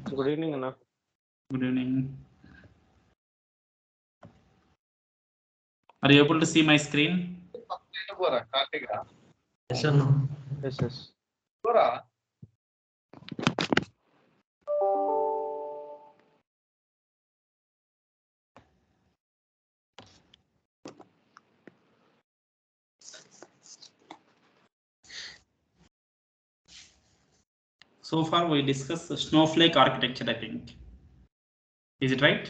Good evening, Anna. Good evening. Are you able to see my screen? Yes, sir. No. Yes, yes. So far we discussed the snowflake architecture, I think. Is it right?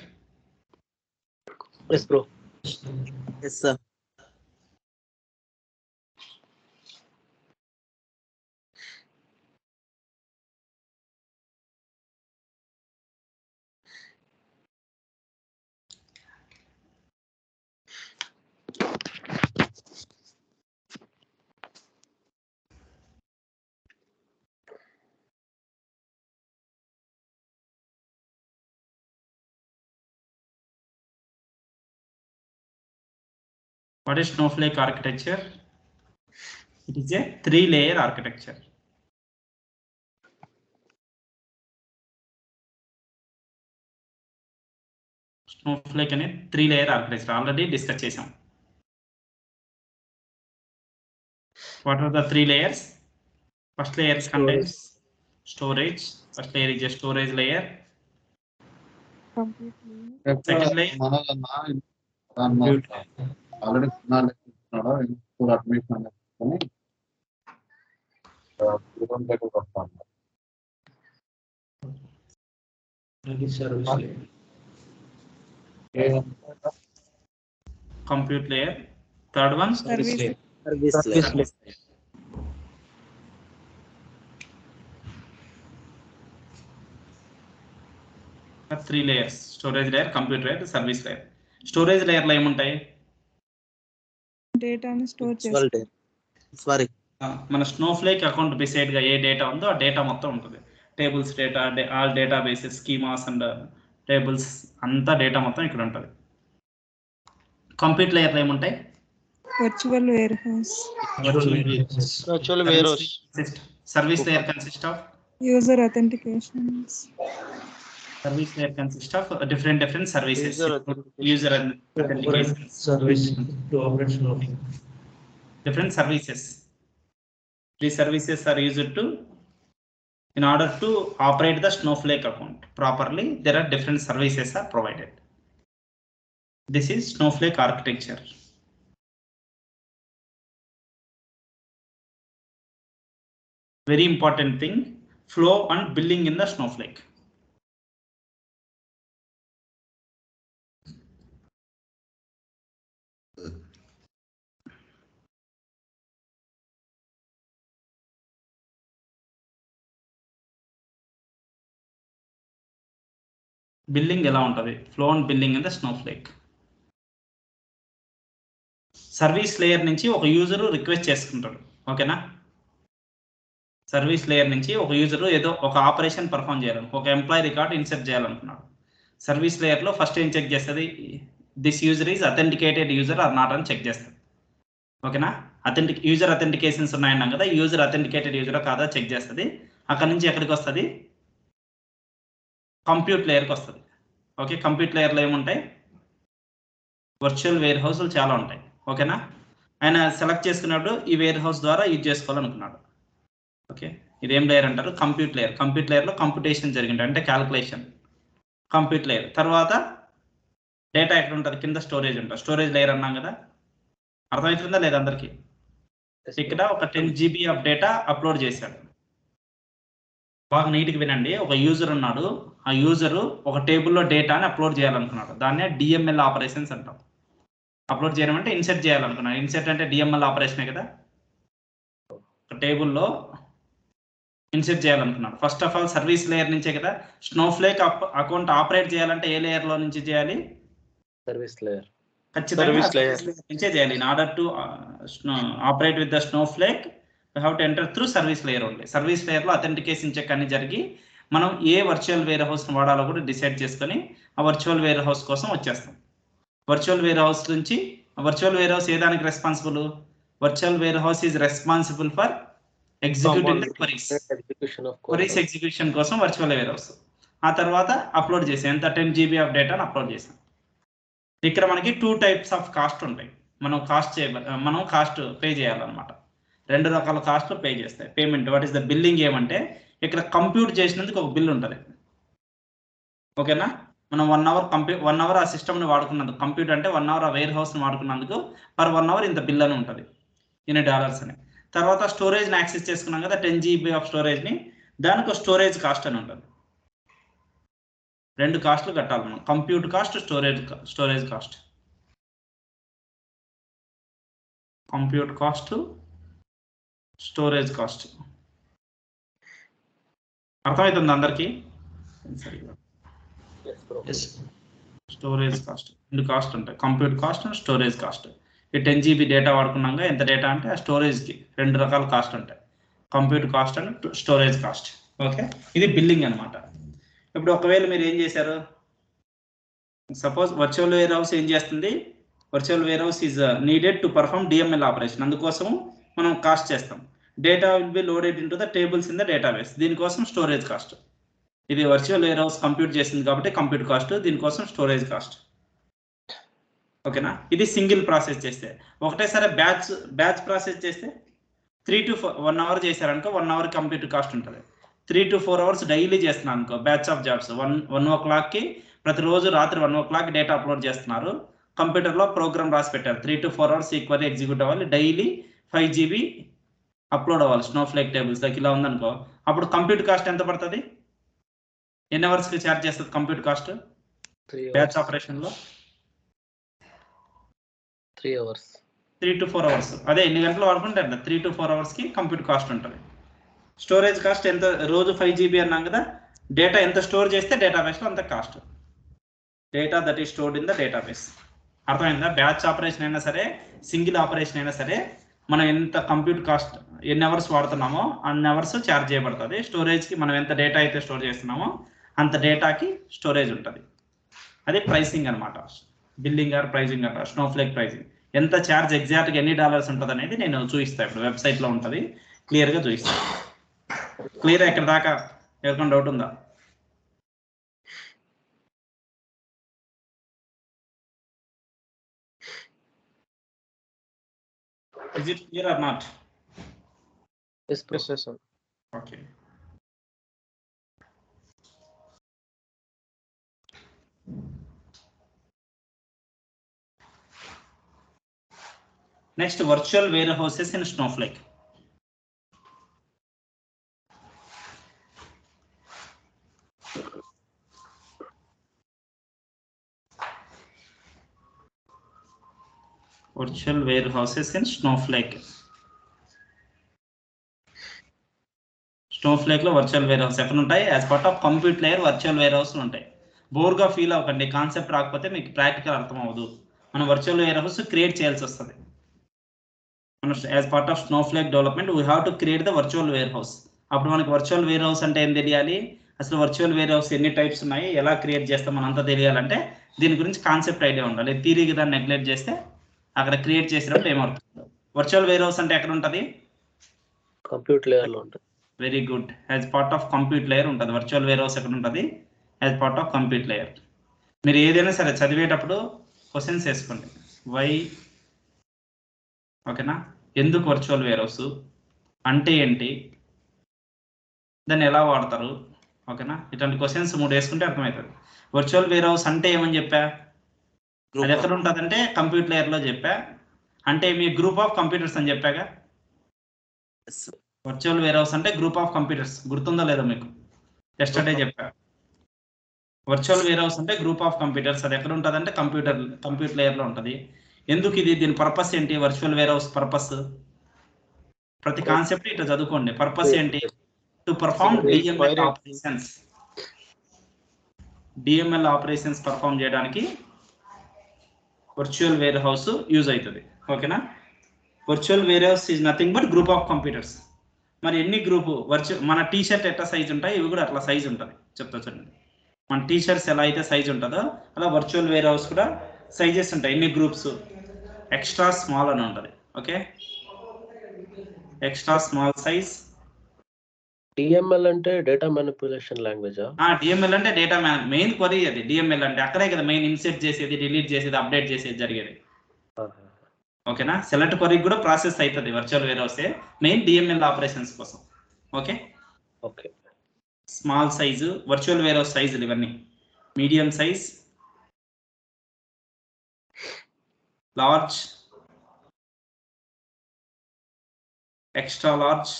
Yes, bro. Yes, sir. What is snowflake architecture? It is a 3-layer architecture. Snowflake అనే 3-layer architecture already discuss చేసాం. What are the 3 layers? First layer contains storage. First layer is a storage layer. Second layer already school admission చేసుకొని compute layer. Third one Service layer. service layer. Three layers: storage layer, compute layer, service layer. Storage layer లో ఏముంటాయి? డేటాని store Virtual day. Sorry. మన Snowflake account beside గా ఏ data ఉందో ఆ data మొత్తం ఉంటుంది. Tables data, all databases, schemas and tables అంతా డేటా మొత్తం ఇక్కడ ఉంటుంది. కంప్యూట్ లేయర్ లో ఏముంటాయి? Virtual warehouse. Virtual warehouse. Service layer consist of user authentications. Service layer consists of different services. User authentication. User authentication. Service to operate Snowflake. Different services. These services are used to, in order to operate the Snowflake account properly, there are different services are provided. This is Snowflake architecture. Very important thing, flow and billing in the Snowflake. Billing ఎలా ఉంటుంది? Flow and billing in the Snowflake. Service layer నుంచి ఒక user request చేసుకుంటాడు, ఓకేనా? Service layer నుంచి ఒక user ఏదో ఒక ఆపరేషన్ పర్ఫామ్ చేయాలను, ఒక ఎంప్లాయీ రికార్డ్ ఇన్సర్ట్ చేయాలనుకున్నాడు. సర్వీస్ లేయర్లో ఫస్ట్ ఏం చెక్ చేస్తుంది? This user is authenticated user are not అని చెక్ చేస్తుంది, ఓకేనా? యూజర్ అథెంటికేషన్స్ ఉన్నాయన్నాం కదా, యూజర్ అథెంటికేటెడ్ యూజర్ కాదా చెక్ చేస్తుంది. అక్కడ నుంచి ఎక్కడికి వస్తుంది? కంప్యూట్ లేయర్కి వస్తుంది. ఓకే, కంప్యూట్ లేయర్లో ఏముంటాయి? వర్చువల్ వేర్ హౌస్లు చాలా ఉంటాయి, ఓకేనా? ఆయన సెలెక్ట్ చేసుకున్నప్పుడు ఈ వేర్ హౌస్ ద్వారా యూజ్ చేసుకోవాలనుకున్నాడు. ఓకే, ఇదేం లేయర్ అంటారు? Compute layer. కంప్యూట్ లేయర్లో కంప్యూటేషన్ జరిగింది, అంటే క్యాలిక్యులేషన్. కంప్యూట్ లేయర్ తర్వాత డేటా ఎక్కడ ఉంటుంది? కింద స్టోరేజ్ ఉంటుంది. స్టోరేజ్ లేయర్ అన్నాం కదా, అర్థమవుతుందా లేదా అందరికీ? ఇక్కడ ఒక 10 GB ఆఫ్ డేటా అప్లోడ్ చేశాడు. బాగా నీట్గా వినండి. ఒక యూజర్ ఉన్నాడు, ఆ యూజరు ఒక టేబుల్లో డేటాని అప్లోడ్ చేయాలనుకున్నాడు. దాన్నే డిఎంఎల్ ఆపరేషన్స్ అంటాం. అప్లోడ్ చేయడం అంటే ఇన్సర్ట్ చేయాలనుకున్నాడు. ఇన్సర్ట్ అంటే డిఎంఎల్ ఆపరేషనే కదా. ఒక టేబుల్లో ఇన్సర్ట్ చేయాలనుకున్నాడు. First of all service layer నుంచే కదా. స్నోఫ్లేక్ అకౌంట్ ఆపరేట్ చేయాలంటే ఏ లేయర్లో నుంచి చేయాలి? Service layer. ఖచ్చితంగా Service layer నుంచే చేయాలి. In order to operate with the Snowflake we have to enter through service layer only. Service లేయర్లో అథెంటికేషన్ చెక్ అన్ని జరిగి మనం ఏ వర్చువల్ వేర్ హౌస్ని వాడాలో కూడా డిసైడ్ చేసుకొని ఆ వర్చువల్ వేర్ హౌస్ కోసం వచ్చేస్తాం. వర్చువల్ వేర్ హౌస్ నుంచి వర్చువల్ వేర్ హౌస్ ఏ దానికి responsible? Virtual warehouse is responsible for executing the queries. Queries execution కోసం వర్చువల్ వేర్ హౌస్. ఆ తర్వాత అప్లోడ్ చేసాం. ఎంత 10 GB ఆఫ్ డేటాను అప్లోడ్ చేసాం. ఇక్కడ మనకి 2 types ఆఫ్ కాస్ట్ ఉంటాయి. మనం కాస్ట్ పే చేయాలన్నమాట. 2 రకాల కాస్ట్ పే చేస్తాయి. Payment what is the billing ఏమంటే ఇక్కడ కంప్యూట్ చేసినందుకు ఒక బిల్ ఉంటుంది. ఓకేనా, మనం 1 అవర్ ఆ సిస్టమ్ని వాడుకున్నందుకు, కంప్యూట్ అంటే 1 అవర్ ఆ వేర్ హౌస్ని వాడుకున్నందుకు పర్ 1 అవర్ ఇంత బిల్ అని ఉంటుంది, ఇన్ని డాలర్స్ అని. తర్వాత స్టోరేజ్ని యాక్సెస్ చేసుకున్నాం కదా, 10 GB ఆఫ్ స్టోరేజ్ని, దానికి ఒక స్టోరేజ్ కాస్ట్ అని ఉంటుంది. 2 కాస్ట్లు కట్టాలి మనం, compute cost, storage cost. Compute cost, storage cost. అర్థమవుతుంది అందరికీ? స్టోరేజ్ కాస్ట్, 2 కాస్ట్ ఉంటాయి, compute cost and storage cost. ఈ 10 GB డేటా వాడుకున్నాక ఎంత డేటా అంటే ఆ స్టోరేజ్కి 2 రకాల కాస్ట్ ఉంటాయి, compute cost and storage cost. Okay, ఇది బిల్లింగ్ అనమాట. ఇప్పుడు ఒకవేళ మీరు ఏం చేశారు, సపోజ్ వర్చువల్ వేర్ హౌస్ ఏం చేస్తుంది, virtual warehouse is needed to perform DML operation. అందుకోసం మనం కాస్ట్ చేస్తాం. Data will be loaded into the tables in the database. దీనికోసం స్టోరేజ్ కాస్ట్. ఇది వర్చువల్ వేర్ హౌస్ కంప్యూట్ చేసింది కాబట్టి compute cost, దీనికోసం స్టోరేజ్ కాస్ట్. ఓకేనా, ఇది సింగిల్ ప్రాసెస్ చేస్తే. ఒకటేసారి బ్యాచ్ ప్రాసెస్ చేస్తే 3 to 1 అవర్ చేశారనుకో 1 అవర్ కంప్యూటర్ కాస్ట్ ఉంటుంది. 3 to 4 అవర్స్ డైలీ చేస్తున్నాను అనుకో, బ్యాచ్ ఆఫ్ జాబ్స్ 1 o'clockకి ప్రతిరోజు రాత్రి 1 o'clock డేటా అప్లోడ్ చేస్తున్నారు. కంప్యూటర్లో ప్రోగ్రామ్ రాసి పెట్టారు, 3 to 4 అవర్స్ ఈక్వల్లీ ఎగ్జిక్యూట్ అవ్వాలి. డైలీ 5 GB అప్లోడ్ అవ్వాలి స్నోఫ్లేక్ టేబుల్స్ దగ్గర. ఇలా ఉందనుకో, అప్పుడు కంప్యూటర్ కాస్ట్ ఎంత పడుతుంది, ఎన్ని అవర్స్కి ఛార్జ్ చేస్తుంది కంప్యూటర్ కాస్ట్ బ్యాచ్ ఆపరేషన్లో? 3 hours. 3 to 4 hours. అదే ఎన్ని గంటలు వాడుకుంటే 3 to 4 అవర్స్కి కంప్యూటర్ కాస్ట్ ఉంటుంది. స్టోరేజ్ కాస్ట్ ఎంత, రోజు 5 GB అన్నాం కదా, డేటా ఎంత స్టోర్ చేస్తే డేటాబేస్లో అంత cost. Data that is stored in the database. అర్థమైందా? బ్యాచ్ ఆపరేషన్ అయినా సరే, సింగిల్ ఆపరేషన్ అయినా సరే, మనం ఎంత కంప్యూటర్ కాస్ట్ ఎన్ని అవర్స్ వాడుతున్నామో అన్ని అవర్స్ ఛార్జ్ చేయబడుతుంది. స్టోరేజ్కి మనం ఎంత డేటా అయితే స్టోర్ చేస్తున్నామో అంత డేటాకి స్టోరేజ్ ఉంటుంది. అది ప్రైసింగ్ అనమాట, బిల్లింగ్ ఆర్ ప్రైజింగ్ అంటారు, స్నోఫ్లేక్ ప్రైజింగ్. ఎంత ఛార్జ్ ఎగ్జాక్ట్గా ఎన్ని డాలర్స్ ఉంటుంది అనేది నేను చూపిస్తాను. ఇప్పుడు వెబ్సైట్లో ఉంటుంది, క్లియర్గా చూపిస్తాను. క్లియర్ ఎక్కడ దాకా? ఎవరికైనా డౌట్ ఉందా? Is it clear or not? Yes, bro. Yes, sir. Okay. Next, virtual warehouses in Snowflake. Virtual warehouses in Snowflake. Snowflake లో వర్చువల్ వేర్ హౌస్ ఎక్కడ ఉంటాయి? As part of compute layer virtual warehouse ఉంటాయి. బోర్గా feel అవ్వకండి, concept రాకపోతే మీకు practical అర్థం అవ్వదు. మనం వర్చువల్ వేర్ హౌస్ క్రియేట్ చేయాల్సి వస్తుంది. మనం as part of Snowflake development we have to create the virtual warehouse. అప్పుడు మనకి వర్చువల్ వేర్ హౌస్ అంటే ఏం తెలియాలి, అసలు వర్చువల్ వేర్ హౌస్ ఎన్ని టైప్స్ ఉన్నాయి, ఎలా క్రియేట్ చేస్తాం మనంతా తెలియాలంటే దీని గురించి కాన్సెప్ట్ ఐడియా ఉండాలి. థియరీకి దాన్ని నెగ్లెక్ట్ చేస్తే అక్కడ క్రియేట్ చేసినప్పుడు ఏమవుతుంది? వర్చువల్ వేర్ హౌస్ అంటే ఎక్కడ ఉంటుంది? కంప్యూటర్ లేయర్ లో ఉంటుంది. Very good, as part of compute layer ఉంటుంది. వర్చువల్ వేర్ హౌస్ ఎక్కడ ఉంటుంది? As part of compute layer. మీరు ఏదైనా సరే చదివేటప్పుడు క్వశ్చన్స్ వేసుకోండి. వై, ఓకేనా, ఎందుకు వర్చువల్ వేర్ హౌస్ అంటే ఏంటి, దాన్ని ఎలా వాడతారు, ఓకేనా, ఇట్లాంటి క్వశ్చన్స్ 3 వేసుకుంటే అర్థమవుతుంది. వర్చువల్ వేర్ హౌస్ అంటే ఏమని చెప్పా, అది ఎక్కడ ఉంటుంది అంటే కంప్యూటర్ లేయర్లో చెప్పా. అంటే మీ గ్రూప్ ఆఫ్ కంప్యూటర్స్ అని చెప్పాగా. వర్చువల్ వేర్ హౌస్ అంటే గ్రూప్ ఆఫ్ కంప్యూటర్స్, గుర్తుందో లేదో మీకు? ఎస్టర్డే చెప్పా. వర్చువల్ వేర్ హౌస్ అంటే గ్రూప్ ఆఫ్ కంప్యూటర్స్. అది ఎక్కడ ఉంటుంది అంటే కంప్యూటర్ లేయర్లో ఉంటుంది. ఎందుకు ఇది, దీని పర్పస్ ఏంటి? వర్చువల్ వేర్ హౌస్ పర్పస్, ప్రతి కాన్సెప్ట్ ఇట్లా చదువుకోండి. పర్పస్ ఏంటి? To perform DML operations. DML operations perform చేయడానికి వర్చువల్ వేర్ హౌస్ యూజ్ అవుతుంది. ఓకేనా, virtual warehouse is nothing but group of computers. మరి ఎన్ని గ్రూపు మన టీ షర్ట్ ఎట్లా సైజ్ ఉంటాయి, ఇవి కూడా అట్లా సైజ్ ఉంటుంది. చెప్తా చూడండి, మన టీ షర్ట్స్ ఎలా అయితే సైజ్ ఉంటుందో అలా వర్చువల్ వేర్ హౌస్ కూడా సైజెస్ ఉంటాయి. ఎన్ని గ్రూప్స్, ఎక్స్ట్రా స్మాల్ అని ఉంటుంది. Okay, extra small size, DML అంటే డేటా మ్యానిపులేషన్ లాంగ్వేజా? డిఎంఎల్ అంటే డేటా మెయిన్ క్వరీ అది. డిఎంఎల్ అంటే అక్కడే కదా మెయిన్ ఇన్సెర్ట్ చేసేది, డిలీట్ చేసేది, అప్డేట్ చేసేది జరిగేది. ఓకేనా? సెలెక్ట్ క్వరీ కూడా ప్రాసెస్ అవుతుంది వర్చువల్ వేర్ హౌసే, మెయిన్ డిఎంఎల్ ఆపరేషన్స్ కోసం. Okay okay. Small size virtual warehouse సైజులు ఇవన్నీ. Medium size, large, extra large,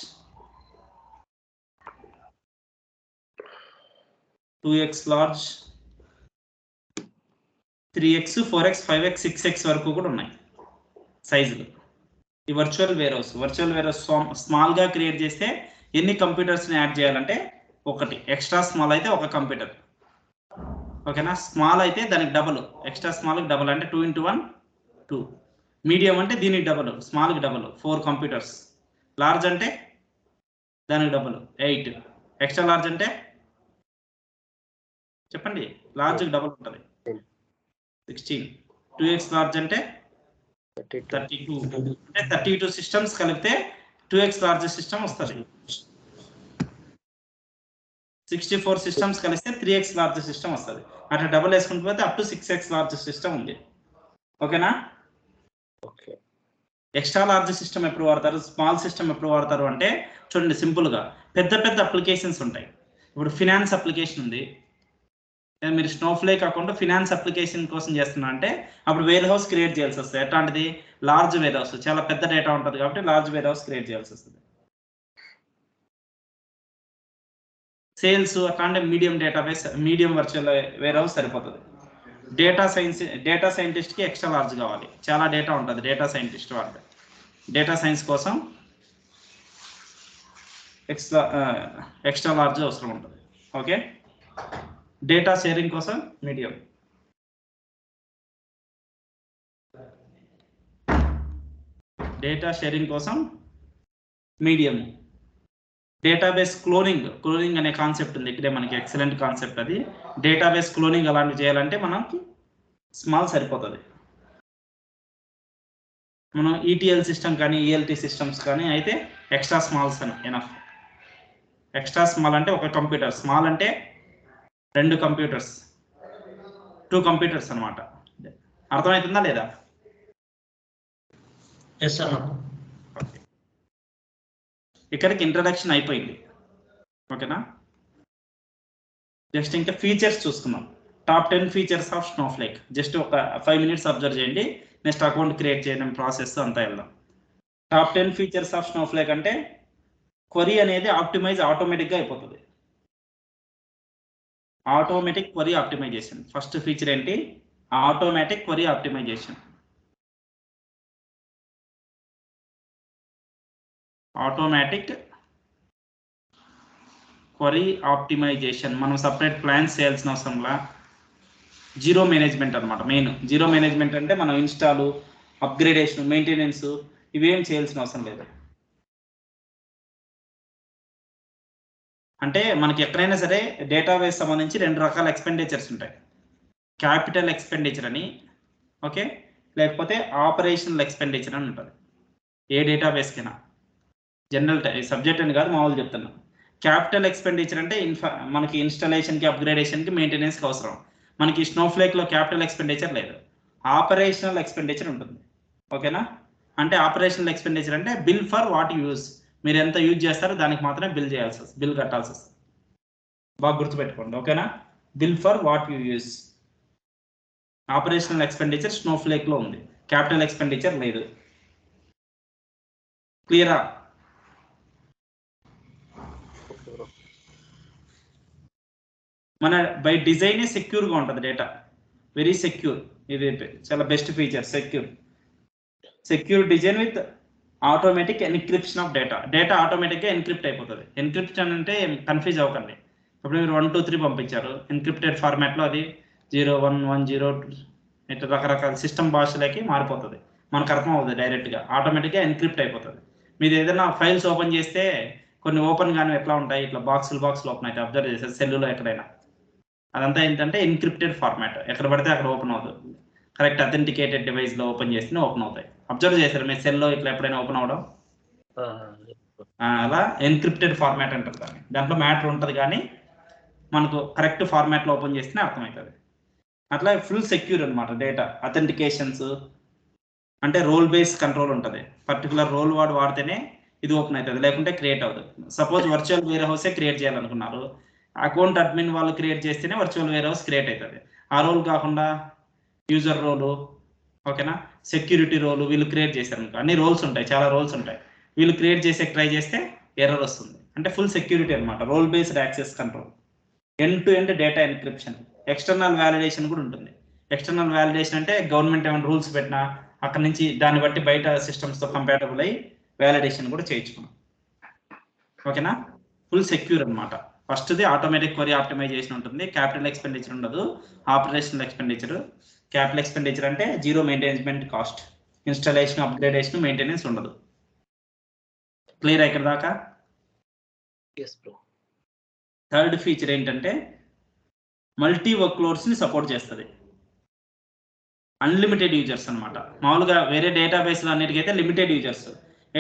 2x large, 3x, 4x, 5x, 6x వరకు కూడా ఉన్నాయి సైజులు. ఈ వర్చువల్ వేర్ హౌస్ స్మాల్ గా క్రియేట్ చేస్తే ఎన్ని కంప్యూటర్స్ ని యాడ్ చేయాలంటే ఒకటి. ఎక్స్ట్రా స్మాల్ అయితే ఒక కంప్యూటర్. ఓకేనా? స్మాల్ అయితే దానికి డబుల్, ఎక్స్ట్రా స్మాల్ కి డబుల్ అంటే 2 × 1 2. మీడియం అంటే దీనికి డబుల్, స్మాల్ కి డబుల్ 4 కంప్యూటర్స్. లార్జ్ అంటే దానికి డబుల్ 8. ఎక్స్ట్రా లార్జ్ అంటే చెప్పండి, లార్జ్ డబుల్ ఉంటుంది 16. 2x లార్జ్ అంటే 32. అంటే 32 సిస్టమ్స్ కలిపితే 2x లార్జ్ సిస్టమ్ వస్తుంది. 64 సిస్టమ్స్ కలిస్తే 3x లార్జ్ సిస్టమ్ వస్తుంది. అట్లా డబుల్ వేసుకుంటూ పోతే up to 6x large system ఉంది. ఓకేనా? ఓకే. ఎక్స్ట్రా లార్జ్ సిస్టమ్ ఎప్పుడు వాడతారు, స్మాల్ సిస్టమ్ ఎప్పుడు వాడతారు అంటే చూడండి, సింపుల్గా పెద్ద పెద్ద అప్లికేషన్స్ ఉంటాయి. ఇప్పుడు ఫినాన్స్ అప్లికేషన్ ఉంది, మీరు స్నోఫ్లేక్ అకౌంట్ ఫినాన్స్ అప్లికేషన్ కోసం చేస్తున్నా అంటే అప్పుడు వేర్ హౌస్ క్రియేట్ చేయాల్సి వస్తుంది. ఎట్లాంటిది? లార్జ్ వేర్ హౌస్, చాలా పెద్ద డేటా ఉంటుంది కాబట్టి లార్జ్ వేర్ హౌస్ క్రియేట్ చేయాల్సి వస్తుంది. సేల్స్ అట్లాంటి medium database, medium virtual warehouse సరిపోతుంది. డేటా సైంటిస్ట్కి ఎక్స్ట్రా లార్జ్ కావాలి, చాలా డేటా ఉంటుంది డేటా సైంటిస్ట్ వాడితే. డేటా సైన్స్ కోసం ఎక్స్ట్రా లార్జ్ అవసరం ఉంటుంది. ఓకే. డేటా షేరింగ్ కోసం మీడియం. డేటా షేరింగ్ కోసం మీడియం. డేటాబేస్ క్లోనింగ్ అనే కాన్సెప్ట్ ఉంది ఇక్కడే మనకి, ఎక్సలెంట్ కాన్సెప్ట్ అది. డేటాబేస్ క్లోనింగ్ అలాంటివి చేయాలంటే మనకి స్మాల్ సరిపోతుంది. మనం ఈటీఎల్ సిస్టమ్ కానీ ఈఎల్టీ సిస్టమ్స్ కానీ అయితే ఎక్స్ట్రా స్మాల్స్ అని ఎనఫ్. ఎక్స్ట్రా స్మాల్ అంటే ఒక కంప్యూటర్, స్మాల్ అంటే 2 కంప్యూటర్స్, 2 కంప్యూటర్స్ అనమాట. అర్థమవుతుందా లేదా? ఎస్ అన్న. ఇక్కడికి ఇంట్రడక్షన్ అయిపోయింది. ఓకేనా? జస్ట్ ఇంకా ఫీచర్స్ చూసుకుందాం. Top 10 features of Snowflake. Just ఒక 5 minutes అబ్జర్వ్ చేయండి, నెక్స్ట్ అకౌంట్ క్రియేట్ చేయడం ప్రాసెస్ అంతా వెళ్దాం. టాప్ 10 ఫీచర్స్ ఆఫ్ స్నోఫ్లేక్ అంటే క్వరీ అనేది ఆప్టిమైజ్ ఆటోమేటిక్గా అయిపోతుంది. Automatic query optimisation first feature ఏంటి? Automatic query optimisation. Automatic query optimisation మనం సపరేట్ ప్లాన్స్ చేయాల్సిన అవసరంలా. జీరో మేనేజ్మెంట్ అనమాట. మెయిన్ జీరో మేనేజ్మెంట్ అంటే మనం ఇన్స్టాల్, అప్గ్రేడేషన్, మెయింటెనెన్స్ ఇవేం చేయాల్సిన అవసరం లేదు. అంటే మనకి ఎక్కడైనా సరే డేటాబేస్ సంబంధించి 2 రకాల ఎక్స్పెండిచర్స్ ఉంటాయి. క్యాపిటల్ ఎక్స్పెండిచర్ అని, ఓకే, లేకపోతే ఆపరేషనల్ ఎక్స్పెండిచర్ అని ఉంటుంది. ఏ డేటాబేస్కైనా జనరల్ సబ్జెక్ట్ అని కాదు, మామూలు చెప్తున్నా. క్యాపిటల్ ఎక్స్పెండిచర్ అంటే మనకి ఇన్స్టాలేషన్కి, అప్గ్రేడేషన్కి, మెయింటెనెన్స్కి అవసరం. మనకి స్నోఫ్లేక్లో క్యాపిటల్ ఎక్స్పెండిచర్ లేదు, ఆపరేషనల్ ఎక్స్పెండిచర్ ఉంటుంది. ఓకేనా? అంటే ఆపరేషనల్ ఎక్స్పెండిచర్ అంటే బిల్ ఫర్ వాట్ యూజ్, మీరు ఎంత యూజ్ చేస్తారో దానికి మాత్రమే బిల్ చేయాల్సి వస్తుంది, బిల్ కట్టాల్సి వస్తుంది. బాగా గుర్తుపెట్టుకోండి. ఓకేనా? Bill for what you use. Operational expenditure స్నోఫ్లేక్లో ఉంది, క్యాపిటల్ ఎక్స్పెండిచర్ లేదు. క్లియరా? మన బై డిజైన్ సెక్యూర్గా ఉంటుంది డేటా, వెరీ సెక్యూర్. ఇది చాలా best feature, secure design with automatic encryption of data. Data ఆటోమేటిక్గా ఎన్క్రిప్ట్ అయిపోతుంది. ఎన్క్రిప్షన్ అంటే కన్ఫ్యూజ్ అవ్వకండి. ఇప్పుడు మీరు 1 2 3 పంపించారు, ఎన్క్రిప్టెడ్ ఫార్మాట్లో అది 0 1 1 0 ఇట్లా రకరకాల సిస్టమ్ భాషలకి మారిపోతుంది. మనకు అర్థం అవుతుంది, డైరెక్ట్గా ఆటోమేటిక్గా ఎన్క్రిప్ట్ అయిపోతుంది. మీరు ఏదైనా ఫైల్స్ ఓపెన్ చేస్తే కొన్ని ఓపెన్ కానీ ఎట్లా ఉంటాయి, ఇట్లా బాక్సులు ఓపెన్ అయితే అబ్జర్వ్ చేసేది సెల్లులో ఎక్కడైనా. అదంతా ఏంటంటే ఎన్క్రిప్టెడ్ ఫార్మాట్, ఎక్కడ పడితే అక్కడ ఓపెన్ అవుతుంది. కరెక్ట్ అథెంటికేటెడ్ డివైస్లో ఓపెన్ చేస్తేనే ఓపెన్ అవుతాయి. అబ్జర్వ్ చేశారు మీ సెల్లో ఇట్లా ఎప్పుడైనా ఓపెన్ అవడం? అలా ఎన్క్రిప్టెడ్ ఫార్మాట్ అంటారు దాన్ని. దాంట్లో మ్యాటర్ ఉంటుంది కానీ మనకు కరెక్ట్ ఫార్మాట్లో ఓపెన్ చేస్తేనే అర్థమవుతుంది. అట్లా ఫుల్ సెక్యూర్ అనమాట డేటా. అథెంటికేషన్స్ అంటే రోల్ బేస్ కంట్రోల్ ఉంటుంది. పర్టికులర్ రోల్ వాడితేనే ఇది ఓపెన్ అవుతుంది, లేకుంటే క్రియేట్ అవుతుంది. సపోజ్ వర్చువల్ వేర్ హౌసే క్రియేట్ చేయాలనుకున్నారు, అకౌంట్ అడ్మిన్ వాళ్ళు క్రియేట్ చేస్తేనే వర్చువల్ వేర్ హౌస్ క్రియేట్ అవుతుంది. ఆ రోల్ కాకుండా యూజర్ రోలు, ఓకేనా, సెక్యూరిటీ రోలు వీళ్ళు క్రియేట్ చేశారనుకో, అన్ని రోల్స్ ఉంటాయి, చాలా రోల్స్ ఉంటాయి. వీళ్ళు క్రియేట్ చేసే ట్రై చేస్తే ఎర్రర్ వస్తుంది. అంటే ఫుల్ సెక్యూరిటీ అనమాట, role based access control, end to end data encryption. External validation కూడా ఉంటుంది. ఎక్స్టర్నల్ వ్యాలిడేషన్ అంటే గవర్నమెంట్ ఏమైనా రూల్స్ పెట్టినా అక్కడ నుంచి దాన్ని బట్టి బయట సిస్టమ్స్తో కంపాటబుల్ అయ్యి వ్యాలిడేషన్ కూడా చేయించుకున్నాం. ఓకేనా, ఫుల్ సెక్యూర్ అనమాట. ఫస్ట్ది ఆటోమేటిక్ క్వరీ ఆప్టిమైజేషన్ ఉంటుంది, క్యాపిటల్ ఎక్స్పెండిచర్ ఉండదు, ఆపరేషనల్ ఎక్స్పెండిచర్. క్యాపిటల్ ఎక్స్పెండిచర్ అంటే జీరో మెయింటెనెన్స్మెంట్ కాస్ట్, ఇన్స్టాలేషన్, అప్గ్రేడేషన్, మెయింటెనెన్స్ ఉండదు. క్లియర్ ఇక్కడ దాకా? థర్డ్ ఫీచర్ ఏంటంటే మల్టీ వర్క్లోడ్స్ని సపోర్ట్ చేస్తుంది. అన్లిమిటెడ్ యూజర్స్ అనమాట. మామూలుగా వేరే డేటాబేస్లో అన్నిటికైతే లిమిటెడ్ యూజర్స్,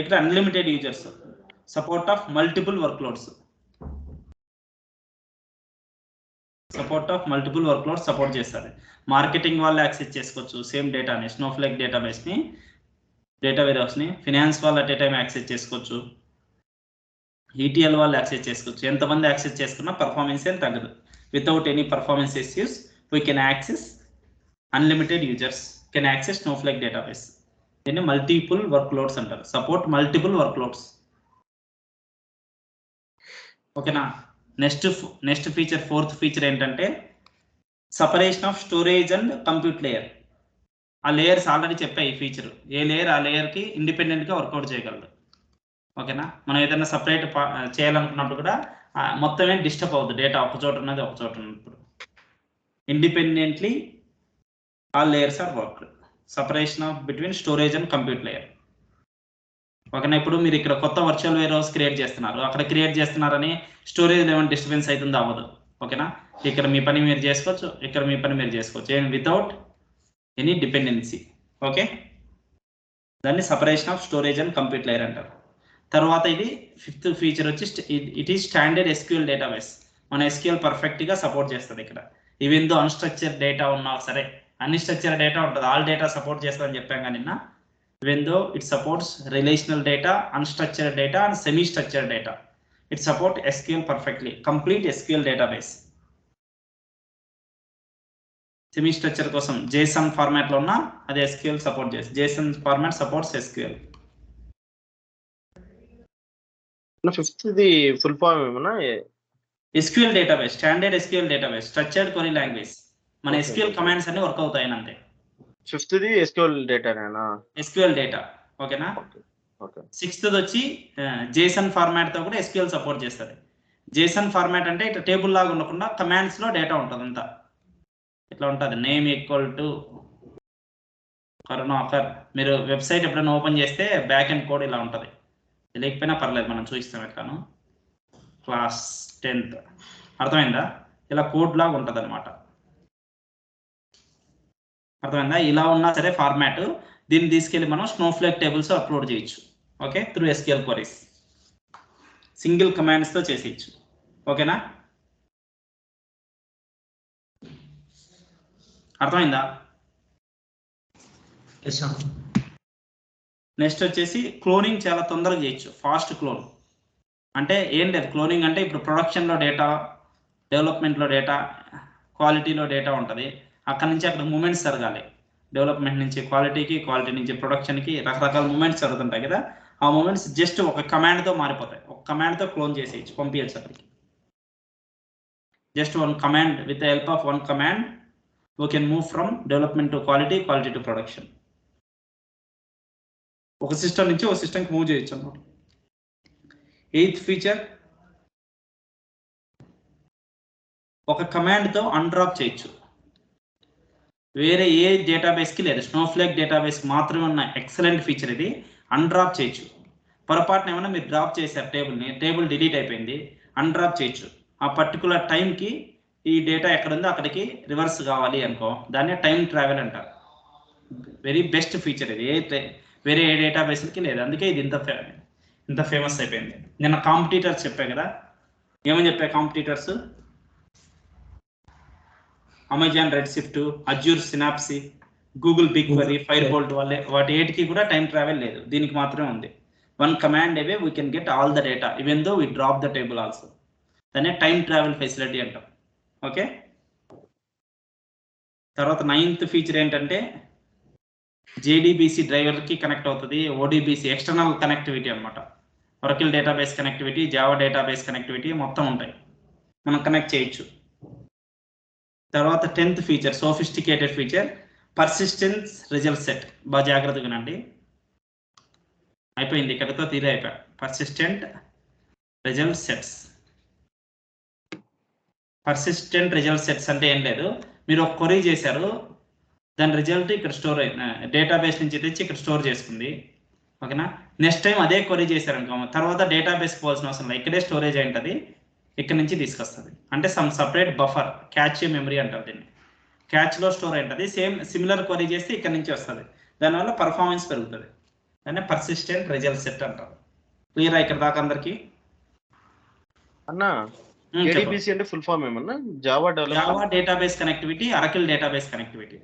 ఇక్కడ unlimited users, support of multiple workloads. Support చేస్తుంది. మార్కెటింగ్ వాళ్ళు యాక్సెస్ చేసుకోవచ్చు సేమ్ డేటాని, స్నోఫ్లేక్ డేటాబేస్ని, డేటా వేర్ హౌస్ని. ఫినాన్స్ వాళ్ళు అట్ ఏ టైం యాక్సెస్ చేసుకోవచ్చు, ఈటీఎల్ వాళ్ళు యాక్సెస్ చేసుకోవచ్చు. ఎంతమంది యాక్సెస్ చేసుకున్నా పర్ఫార్మెన్స్ ఏం తగ్గదు. Without any performance issues we can access, unlimited users can access Snowflake database. దీన్ని మల్టిపుల్ వర్క్లోడ్స్ అంటారు, సపోర్ట్ మల్టిపుల్ వర్క్లోడ్స్. ఓకేనా. నెక్స్ట్ ఫీచర్, ఫోర్త్ ఫీచర్ ఏంటంటే separation of storage and compute layer. ఆ లేయర్స్ ఆల్రెడీ చెప్పాయి. ఈ ఫీచర్ ఏ లేయర్ ఆ లేయర్కి ఇండిపెండెంట్గా వర్కౌట్ చేయగలదు. ఓకేనా, మనం ఏదైనా సపరేట్ చేయాలనుకున్నప్పుడు కూడా మొత్తం ఏం డిస్టర్బ్ అవుతుంది, డేటా ఒక చోట ఉన్నది ఒక చోట ఉన్నప్పుడు. Independently all layers are worked. Separation of between storage and compute layer. ఓకేనా, ఇప్పుడు మీరు ఇక్కడ కొత్త వర్చువల్ వేర్ హౌస్ క్రియేట్ చేస్తున్నారు, అక్కడ క్రియేట్ చేస్తున్నారని స్టోరేజ్ ఏమైనా డిస్టర్బెన్స్ అవుతుందో అవ్వదు. ఓకేనా, ఇక్కడ మీ పని మీరు చేసుకోవచ్చు, ఇక్కడ మీ పని మీరు చేసుకోవచ్చు, ఏం వితౌట్ ఎనీ డిపెండెన్సీ. ఓకే, దాన్ని separation of storage and compute layer అంటారు. తర్వాత ఇది ఫిఫ్త్ ఫీచర్ వచ్చి it is standard SQL database. మన ఎస్క్యూఎల్ పర్ఫెక్ట్గా సపోర్ట్ చేస్తుంది ఇక్కడ. ఈవెన్ అన్స్ట్రక్చర్ డేటా ఉన్నా సరే, అన్స్ట్రక్చర్ డేటా ఉంటుంది, ఆల్ డేటా సపోర్ట్ చేస్తుందని చెప్పాం కానీ even though it supports relational data, unstructured data and semi-structured data, it supports SQL perfectly, complete SQL database. Semi-structure కోసం JSON format లో ఉన్న అది SQL support చేస్తుంది. JSON format supports SQL. Fifth the full form ఏమన్నా? SQL database, standard SQL database, structured query language. మన SQL commands అన్ని work అవుతాయి అంతే. Fifth the SQL డేటానేనా? SQL data. ఓకేనా. సిక్స్త్ వచ్చి JSON ఫార్మాట్ తో కూడా SQL సపోర్ట్ చేస్తుంది. JSON ఫార్మాట్ అంటే ఇట్లా టేబుల్ లాగా ఉండకుండా కమాండ్స్ లో డేటా ఉంటుంది అంతా. ఇట్లా ఉంటుంది, నేమ్ ఈక్వల్ టు కరుణాకర్. మీరు వెబ్సైట్ ఎప్పుడైనా ఓపెన్ చేస్తే బ్యాక్ ఎండ్ కోడ్ ఇలా ఉంటుంది. లేకపోయినా పర్లేదు, మనం చూపిస్తాం ఎట్లాను. క్లాస్ 10th అర్థమైందా? ఇలా కోడ్ లాగా ఉంటుంది అనమాట. అర్థమైందా? ఇలా ఉన్నా సరే ఫార్మాట్, దీన్ని తీసుకెళ్ళి మనం స్నోఫ్లేక్ టేబుల్స్ అప్లోడ్ చేయొచ్చు. Okay, through SQL queries single కమాండ్స్తో చేసేయచ్చు. ఓకేనా, అర్థమైందా? నెక్స్ట్ వచ్చేసి క్లోనింగ్ చాలా తొందరగా చేయొచ్చు, ఫాస్ట్ క్లోన్. అంటే ఏం లేదు, క్లోనింగ్ అంటే ఇప్పుడు ప్రొడక్షన్లో డేటా, డెవలప్మెంట్లో డేటా, క్వాలిటీలో డేటా ఉంటుంది. అక్కడ నుంచి అక్కడ మూమెంట్స్ జరగాలి. డెవలప్మెంట్ నుంచి క్వాలిటీకి, క్వాలిటీ నుంచి ప్రొడక్షన్కి రకరకాల మూమెంట్స్ జరుగుతుంటాయి కదా. ఆ మూమెంట్స్ జస్ట్ ఒక కమాండ్తో మారిపోతాయి. ఒక కమాండ్తో క్లోన్ చేసేయచ్చు, పంపించచ్చు అక్కడికి. Just one command, with the help of one command we can move from development to quality, quality to production. ఒక సిస్టమ్ నుంచి ఒక సిస్టమ్కి మూవ్ చేయొచ్చు అన్నమాట. 8th ఫీచర్, ఒక కమాండ్తో అన్డ్రాప్ చేయొచ్చు. వేరే ఏ డేటాబేస్కి లేదు, స్నోఫ్లేక్ డేటాబేస్ మాత్రమే ఉన్న ఎక్సలెంట్ ఫీచర్ ఇది. అన్డ్రాప్ చేయొచ్చు. పొరపాటున ఏమైనా మీరు డ్రాప్ చేశారు టేబుల్ని, టేబుల్ డిలీట్ అయిపోయింది, అన్డ్రాప్ చేయొచ్చు. ఆ పర్టికులర్ టైంకి ఈ డేటా ఎక్కడుందో అక్కడికి రివర్స్ కావాలి అనుకో, దాన్ని టైం ట్రావెల్ అంటారు. వెరీ బెస్ట్ ఫీచర్ ఇది, వేరే ఏ డేటాబేస్కి లేదు, అందుకే ఇది ఇంత ఇంత ఫేమస్ అయిపోయింది. నిన్న కాంపిటీటర్స్ చెప్పా కదా, ఏమని చెప్పా competitors? Amazon Redshift, Azure Synapse, Google BigQuery, Firebolt వాళ్ళే వాటి ఏటికి కూడా టైం ట్రావెల్ లేదు, దీనికి మాత్రమే ఉంది. One command away we can get all the data even though we drop the table also. దాన్ని టైం ట్రావెల్ ఫెసిలిటీ అంటాం. ఓకే, తర్వాత 9th ఫీచర్ ఏంటంటే JDBC డ్రైవర్కి కనెక్ట్ అవుతుంది. ODBC ఎక్స్టర్నల్ కనెక్టివిటీ అనమాట. Oracle database connectivity, Java database connectivity మొత్తం ఉంటాయి, మనం కనెక్ట్ చేయొచ్చు. తర్వాత 10th feature sophisticated feature persistence result set. బాగా జాగ్రత్తగా వినండి, అయిపోయింది ఇక్కడితో తీరే అయిపోయా. Persistent result sets. Persistent result sets అంటే ఏం లేదు, మీరు ఒక క్వరీ చేశారు, దాని రిజల్ట్ ఇక్కడ స్టోర్ అయిన డేటాబేస్ నుంచి తెచ్చి ఇక్కడ స్టోర్ చేసుకుంది. ఓకేనా, నెక్స్ట్ టైం అదే క్వరీ చేశారనుకో, తర్వాత డేటాబేస్కి పోవాల్సిన అవసరం లేదు, ఇక్కడే స్టోరేజ్ అయి ఉంటుంది, ఇక్కడ నుంచి తీసుకొస్తుంది. అంటే some separate buffer, catch memory అంటారు దీన్ని. క్యాచ్లో స్టోర్ అయి ఉంటుంది, సిమిలర్ క్వరీ చేస్తే ఇక్కడ నుంచి వస్తుంది, దానివల్ల పర్ఫార్మెన్స్ పెరుగుతుంది. దాన్ని పర్సిస్టెంట్ రిజల్ట్ సెట్ అంటారు. క్లియరా ఇక్కడ దాకా అందరికి? అన్నా JDBC అంటే ఫుల్ ఫామ్ ఏమన్నా? Java database connectivity, Oracle database connectivity.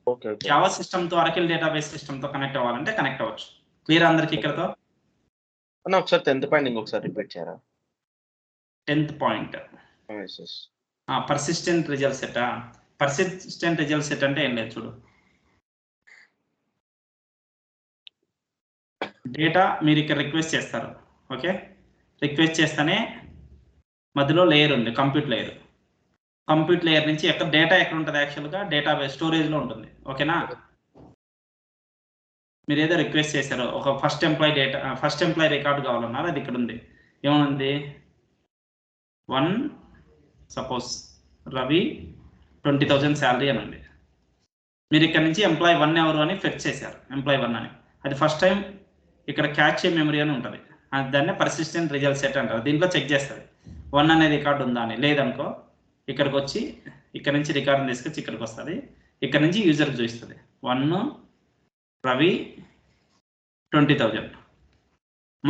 Okay, Java system తో అరకిల్ డేటాబేస్ సిస్టమ్ తో కనెక్ట్ అవ్వాలంటే కనెక్ట్ అవ్వచ్చు. క్లియర్ అందరికి ఇక్కడతో? అన్న ఒకసారి 10th పాయింట్ ఇంకొకసారి రిపీట్ చేయరా? 10th point persistent result set. Persistent result set అంటే ఏం లేదు, చూడు, డేటా మీరు ఇక్కడ రిక్వెస్ట్ చేస్తారు. ఓకే, రిక్వెస్ట్ చేస్తేనే మధ్యలో లేయర్ ఉంది, కంప్యూట్ లేయర్. కంప్యూట్ లేయర్ నుంచి ఎక్కడ డేటా ఎక్కడ ఉంటుంది, యాక్చువల్గా డేటాబేస్ స్టోరేజ్లో ఉంటుంది. ఓకేనా, మీరు ఏదో రిక్వెస్ట్ చేశారు, ఒక ఫస్ట్ ఎంప్లాయ్ రికార్డు కావాలన్నారు, అది ఇక్కడ ఉంది. ఏమనుంది? 1 సపోజ్ రవి 20,000 శాలరీ అని ఉంది. మీరు ఇక్కడ నుంచి ఎంప్లాయ్ 1 ఎవరు అని ఫెచ్ చేశారు, ఎంప్లాయ్ 1 అని. అది ఫస్ట్ టైం ఇక్కడ క్యాచ్ మెమరీ అని ఉంటుంది, దాన్ని పర్సిస్టెంట్ రిజల్ట్ సెట్ అంటారు. దీంట్లో చెక్ చేస్తుంది 1 అనే రికార్డు ఉందా అని. లేదనుకో ఇక్కడికి వచ్చి ఇక్కడ నుంచి రికార్డుని తీసుకొచ్చి ఇక్కడికి వస్తుంది, ఇక్కడ నుంచి యూజర్కి చూపిస్తుంది 1 రవి 20,000.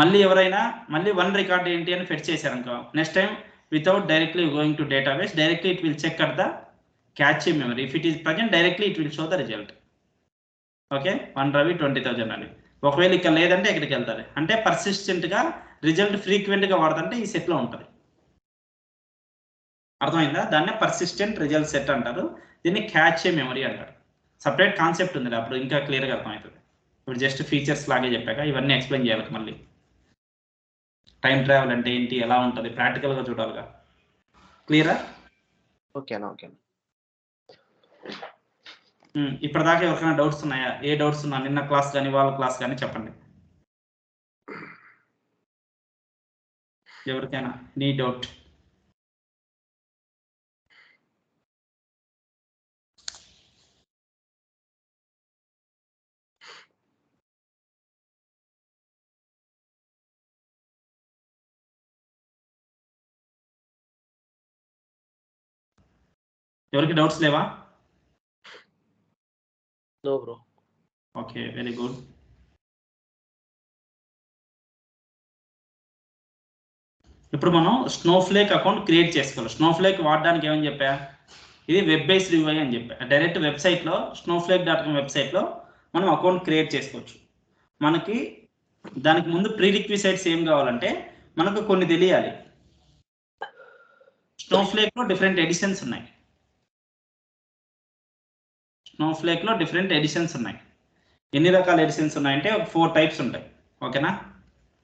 మళ్ళీ ఎవరైనా మళ్ళీ 1 రికార్డ్ ఏంటి అని ఫెచ్ చేశారనుకో, next time without directly going to database, directly it will check at the cache memory. If it is present directly it will show the result. Okay, 1 Ravi 20,000 అని. ఒకవేళ ఇక్కడ లేదంటే ఇక్కడికి వెళ్తుంది. అంటే పర్సిస్టెంట్గా రిజల్ట్ ఫ్రీక్వెంట్గా వాడుతుంటే ఈ సెట్లో ఉంటుంది. అర్థమైందా? దాన్నే పర్సిస్టెంట్ రిజల్ట్ సెట్ అంటారు. దీన్ని క్యాచ్ మెమరీ అంటారు. సపరేట్ కాన్సెప్ట్ ఉంది, అప్పుడు ఇంకా క్లియర్గా అర్థమవుతుంది. ఇప్పుడు జస్ట్ ఫీచర్స్ లాగే చెప్పాక ఇవన్నీ ఎక్స్ప్లెయిన్ చేయాలి. మళ్ళీ టైం ట్రావెల్ అంటే ఏంటి, ఎలా ఉంటుంది, ప్రాక్టికల్గా చూడాలిగా. క్లియరా? ఓకేనా? ఓకేనా. ఇప్పటిదాకా ఎవరికైనా డౌట్స్ ఉన్నాయా? ఏ డౌట్స్ ఉన్నా, నిన్న క్లాస్ కానీ వాళ్ళ క్లాస్ కానీ చెప్పండి. ఎవరికైనా నీ డౌట్? ఎవరికి డౌట్స్ లేవా? No bro. Okay, very good. ఇప్పుడు మనం స్నోఫ్లేక్ అకౌంట్ క్రియేట్ చేసుకోవాలి. స్నోఫ్లేక్ వాడడానికి ఏమని చెప్పా? ఇది వెబ్ బేస్డ్ యూఐ అని చెప్పా. డైరెక్ట్ వెబ్సైట్లో snowflake.com వెబ్సైట్లో మనం అకౌంట్ క్రియేట్ చేసుకోవచ్చు. మనకి దానికి ముందు ప్రీ రిక్విజైట్స్ ఏం కావాలంటే మనకు కొన్ని తెలియాలి. స్నోఫ్లేక్లో డిఫరెంట్ ఎడిషన్స్ ఉన్నాయి. స్నోఫ్లేక్లో డిఫరెంట్ ఎడిషన్స్ ఉన్నాయి. ఎన్ని రకాల ఎడిషన్స్ ఉన్నాయంటే 4 టైప్స్ ఉంటాయి. ఓకేనా,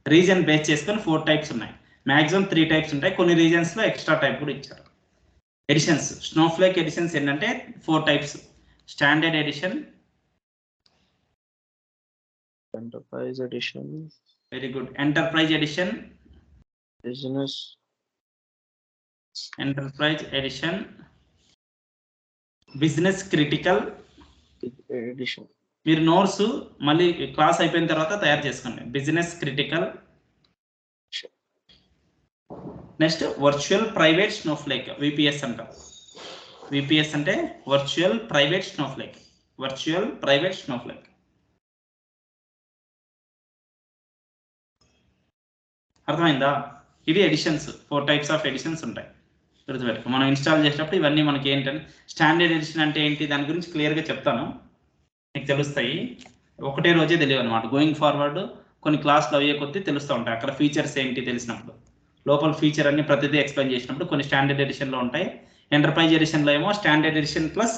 రీజన్ బేస్ చేసుకొని 4 టైప్స్ ఉన్నాయి. మ్యాక్సిమం 3 టైప్స్ ఉంటాయి. కొన్ని రీజన్స్లో ఎక్స్ట్రా టైప్ కూడా ఇచ్చారు. ఎడిషన్స్, స్నోఫ్లేక్ ఎడిషన్స్ ఏంటంటే 4 types. Standard edition, enterprise edition, very good, enterprise edition, business enterprise edition, business critical edition. మీరు నోట్స్ మళ్ళీ క్లాస్ అయిపోయిన తర్వాత తయారు చేసుకోండి. Business critical. Next virtual private Snowflake, VPS అంటారు. VPS అంటే virtual private Snowflake. Virtual private Snowflake. అర్థమైందా? ఇది ఎడిషన్స్, 4 టైప్స్ ఆఫ్ ఎడిషన్స్ ఉంటాయి. గుర్తుపెట్టుకో. మనం ఇన్స్టాల్ చేసేటప్పుడు ఇవన్నీ మనకి ఏంటంటే స్టాండర్డ్ ఎడిషన్ అంటే ఏంటి దాని గురించి క్లియర్గా చెప్తాను, మీకు తెలుస్తాయి. ఒకటే రోజే తెలియదు అనమాట. గోయింగ్ ఫార్వర్డ్ కొన్ని క్లాసులు అయ్యే కొద్దీ తెలుస్తూ ఉంటాయి. అక్కడ ఫీచర్స్ ఏంటి తెలిసినప్పుడు, లోపల ఫీచర్ అన్ని ప్రతిదీ ఎక్స్ప్లెయిన్ చేసినప్పుడు కొన్ని స్టాండర్డ్ ఎడిషన్లో ఉంటాయి. ఎంటర్ప్రైజ్ ఎడిషన్లో ఏమో standard edition plus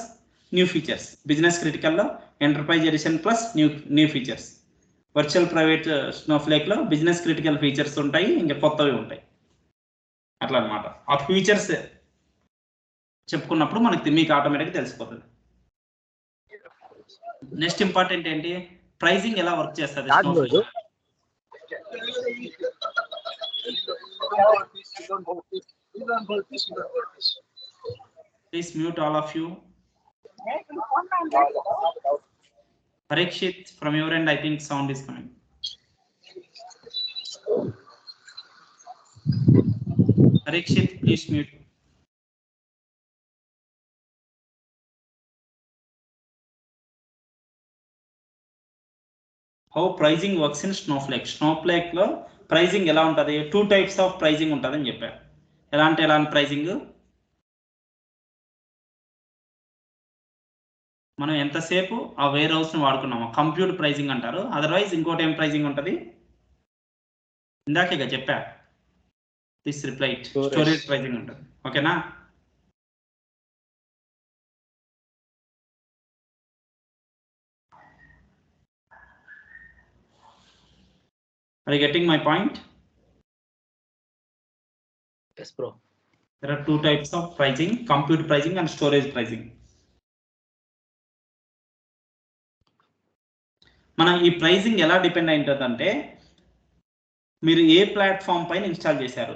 new features, business క్రిటికల్లో enterprise edition plus new features, virtual private స్నోఫ్లేక్లో బిజినెస్ క్రిటికల్ ఫీచర్స్ ఉంటాయి, ఇంకా కొత్తవి ఉంటాయి. అట్లా అనమాట. ఆ ఫీచర్స్ చెప్పుకున్నప్పుడు మీకు ఆటోమేటిక్గా తెలిసిపోతుంది. నెక్స్ట్ ఇంపార్టెంట్ ఏంటి, ప్రైజింగ్ ఎలా వర్క్ చేస్తుంది Snowflake. Please mute all of you. Parikshit, from your end, I think sound is coming. Parikshit, please mute. How pricing works in Snowflake? Snowflake లో ప్రైజింగ్ ఎలా ఉంటుంది? 2 types ఆఫ్ ప్రైజింగ్ ఉంటుందని చెప్పారు. ఎలాంటి pricing? మనం ఎంతసేపు ఆ వేర్ హౌస్ని వాడుకున్నాము కంప్యూట్ ప్రైజింగ్ అంటారు. అదర్వైజ్ ఇంకోటి ఏం ప్రైజింగ్ ఉంటుంది? ఇందాకే చెప్పా, దిస్ రిప్లైట్ స్టోరేజ్ ప్రైజింగ్ ఉంటుంది. ఓకేనా? Are you getting my point? Yes, bro. There are 2 types of pricing, compute pricing and storage pricing. మనం ఈ ప్రైజింగ్ ఎలా డిపెండ్ అయి ఉంటుందంటే మీరు ఏ ప్లాట్ఫామ్ పైన ఇన్స్టాల్ చేశారు,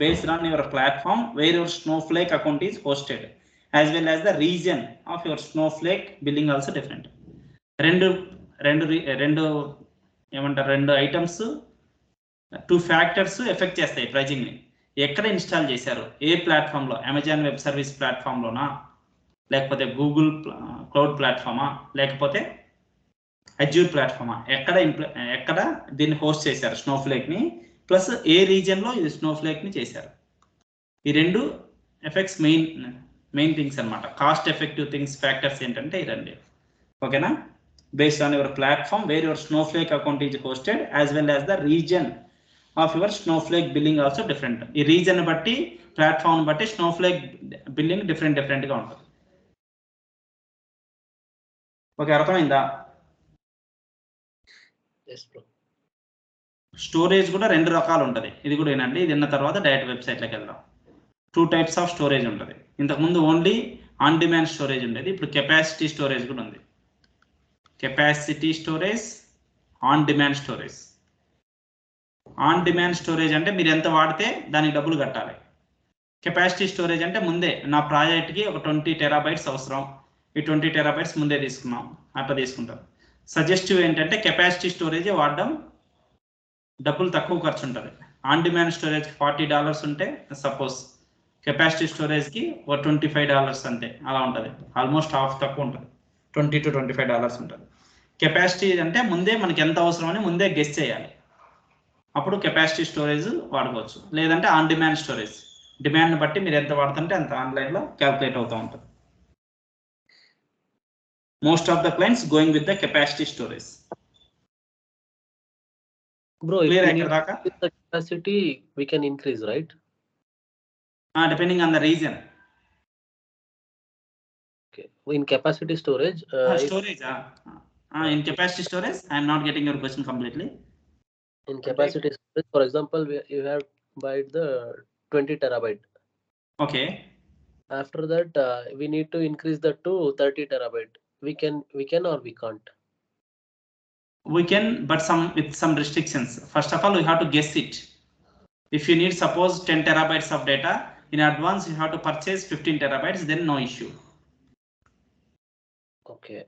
based on your platform where your Snowflake account is hosted, as well as the reason of your Snowflake billing also different. రెండు items 2 factors effect చేస్తాయి ప్రైజింగ్ని. ఎక్కడ ఇన్స్టాల్ చేశారు, ఏ ప్లాట్ఫామ్లో, అమెజాన్ వెబ్ సర్వీస్ ప్లాట్ఫామ్లోనా, లేకపోతే గూగుల్ క్లౌడ్ ప్లాట్ఫామా, లేకపోతే Azure ప్లాట్ఫామా, ఎక్కడ దీన్ని host చేశారు స్నోఫ్లేక్ని, ప్లస్ ఏ రీజన్లో ఇది స్నోఫ్లేక్ని చేశారు. ఈ 2 ఎఫెక్ట్స్ మెయిన్ థింగ్స్ అనమాట. కాస్ట్ ఎఫెక్టివ్ థింగ్స్ ఫ్యాక్టర్స్ ఏంటంటే ఈ 2. ఓకేనా? Based on your platform where your Snowflake account is hosted as well as the reason of your Snowflake billing also different. ఈ రీజన్ బట్టి, ప్లాట్ఫామ్ బట్టి స్నోఫ్లేక్ బిల్లింగ్ డిఫరెంట్గా ఉంటుంది. Okay, అర్థమైందా? Yes, bro. స్టోరేజ్ కూడా 2 రకాలు ఉంటుంది. ఇది కూడా ఏనండి, ఇది విన్న తర్వాత డైరెక్ట్ వెబ్సైట్లోకి వెళ్దాం. 2 types ఆఫ్ స్టోరేజ్ ఉంటుంది. ఇంతకుముందు ఓన్లీ ఆన్ డిమాండ్ స్టోరేజ్ ఉండేది, ఇప్పుడు కెపాసిటీ స్టోరేజ్ కూడా ఉంది. Capacity storage, on demand storage. On demand storage అంటే మీరు ఎంత వాడితే దానికి డబ్బులు కట్టాలి. కెపాసిటీ స్టోరేజ్ అంటే ముందే నా ప్రాజెక్ట్కి ఒక 20 TB అవసరం, ఈ 20 TB ముందే తీసుకున్నాం, అట్లా తీసుకుంటారు. సజెస్టివ్ ఏంటంటే కెపాసిటీ స్టోరేజ్ వాడడం, డబ్బులు తక్కువ ఖర్చు ఉంటుంది. ఆన్ డిమాండ్ స్టోరేజ్కి $40 ఉంటే సపోజ్, కెపాసిటీ స్టోరేజ్కి ఒక $25 అంతే, అలా ఉంటుంది. ఆల్మోస్ట్ హాఫ్ తక్కువ ఉంటుంది, $20 to $25 ఉంటుంది. కెపాసిటీ అంటే ముందే మనకి ఎంత అవసరమని ముందే గెస్ చేయాలి, అప్పుడు కెపాసిటీ స్టోరేజ్ వాడుకోవచ్చు. లేదంటే ఆన్ డిమాండ్ స్టోరేజ్, డిమాండ్ని బట్టి మీరు ఎంత వాడుతుంటే అంత ఆన్లైన్లో క్యాల్కులేట్ అవుతూ ఉంటుంది. Most of the clients going with the capacity storage. Bro, Clear if we Raka? increase the capacity, we can increase, right? Depending on the region. Okay. In capacity storage. Storage. In capacity storage, I am not getting your question completely. In capacity storage, for example, you have buy the 20 TB. Okay. After that, we need to increase that to 30 TB. We can or we can't. We can, but with some restrictions. First of all, we have to guess it. If you need suppose 10 TB of data, in advance you have to purchase 15 TB, then no issue. Okay.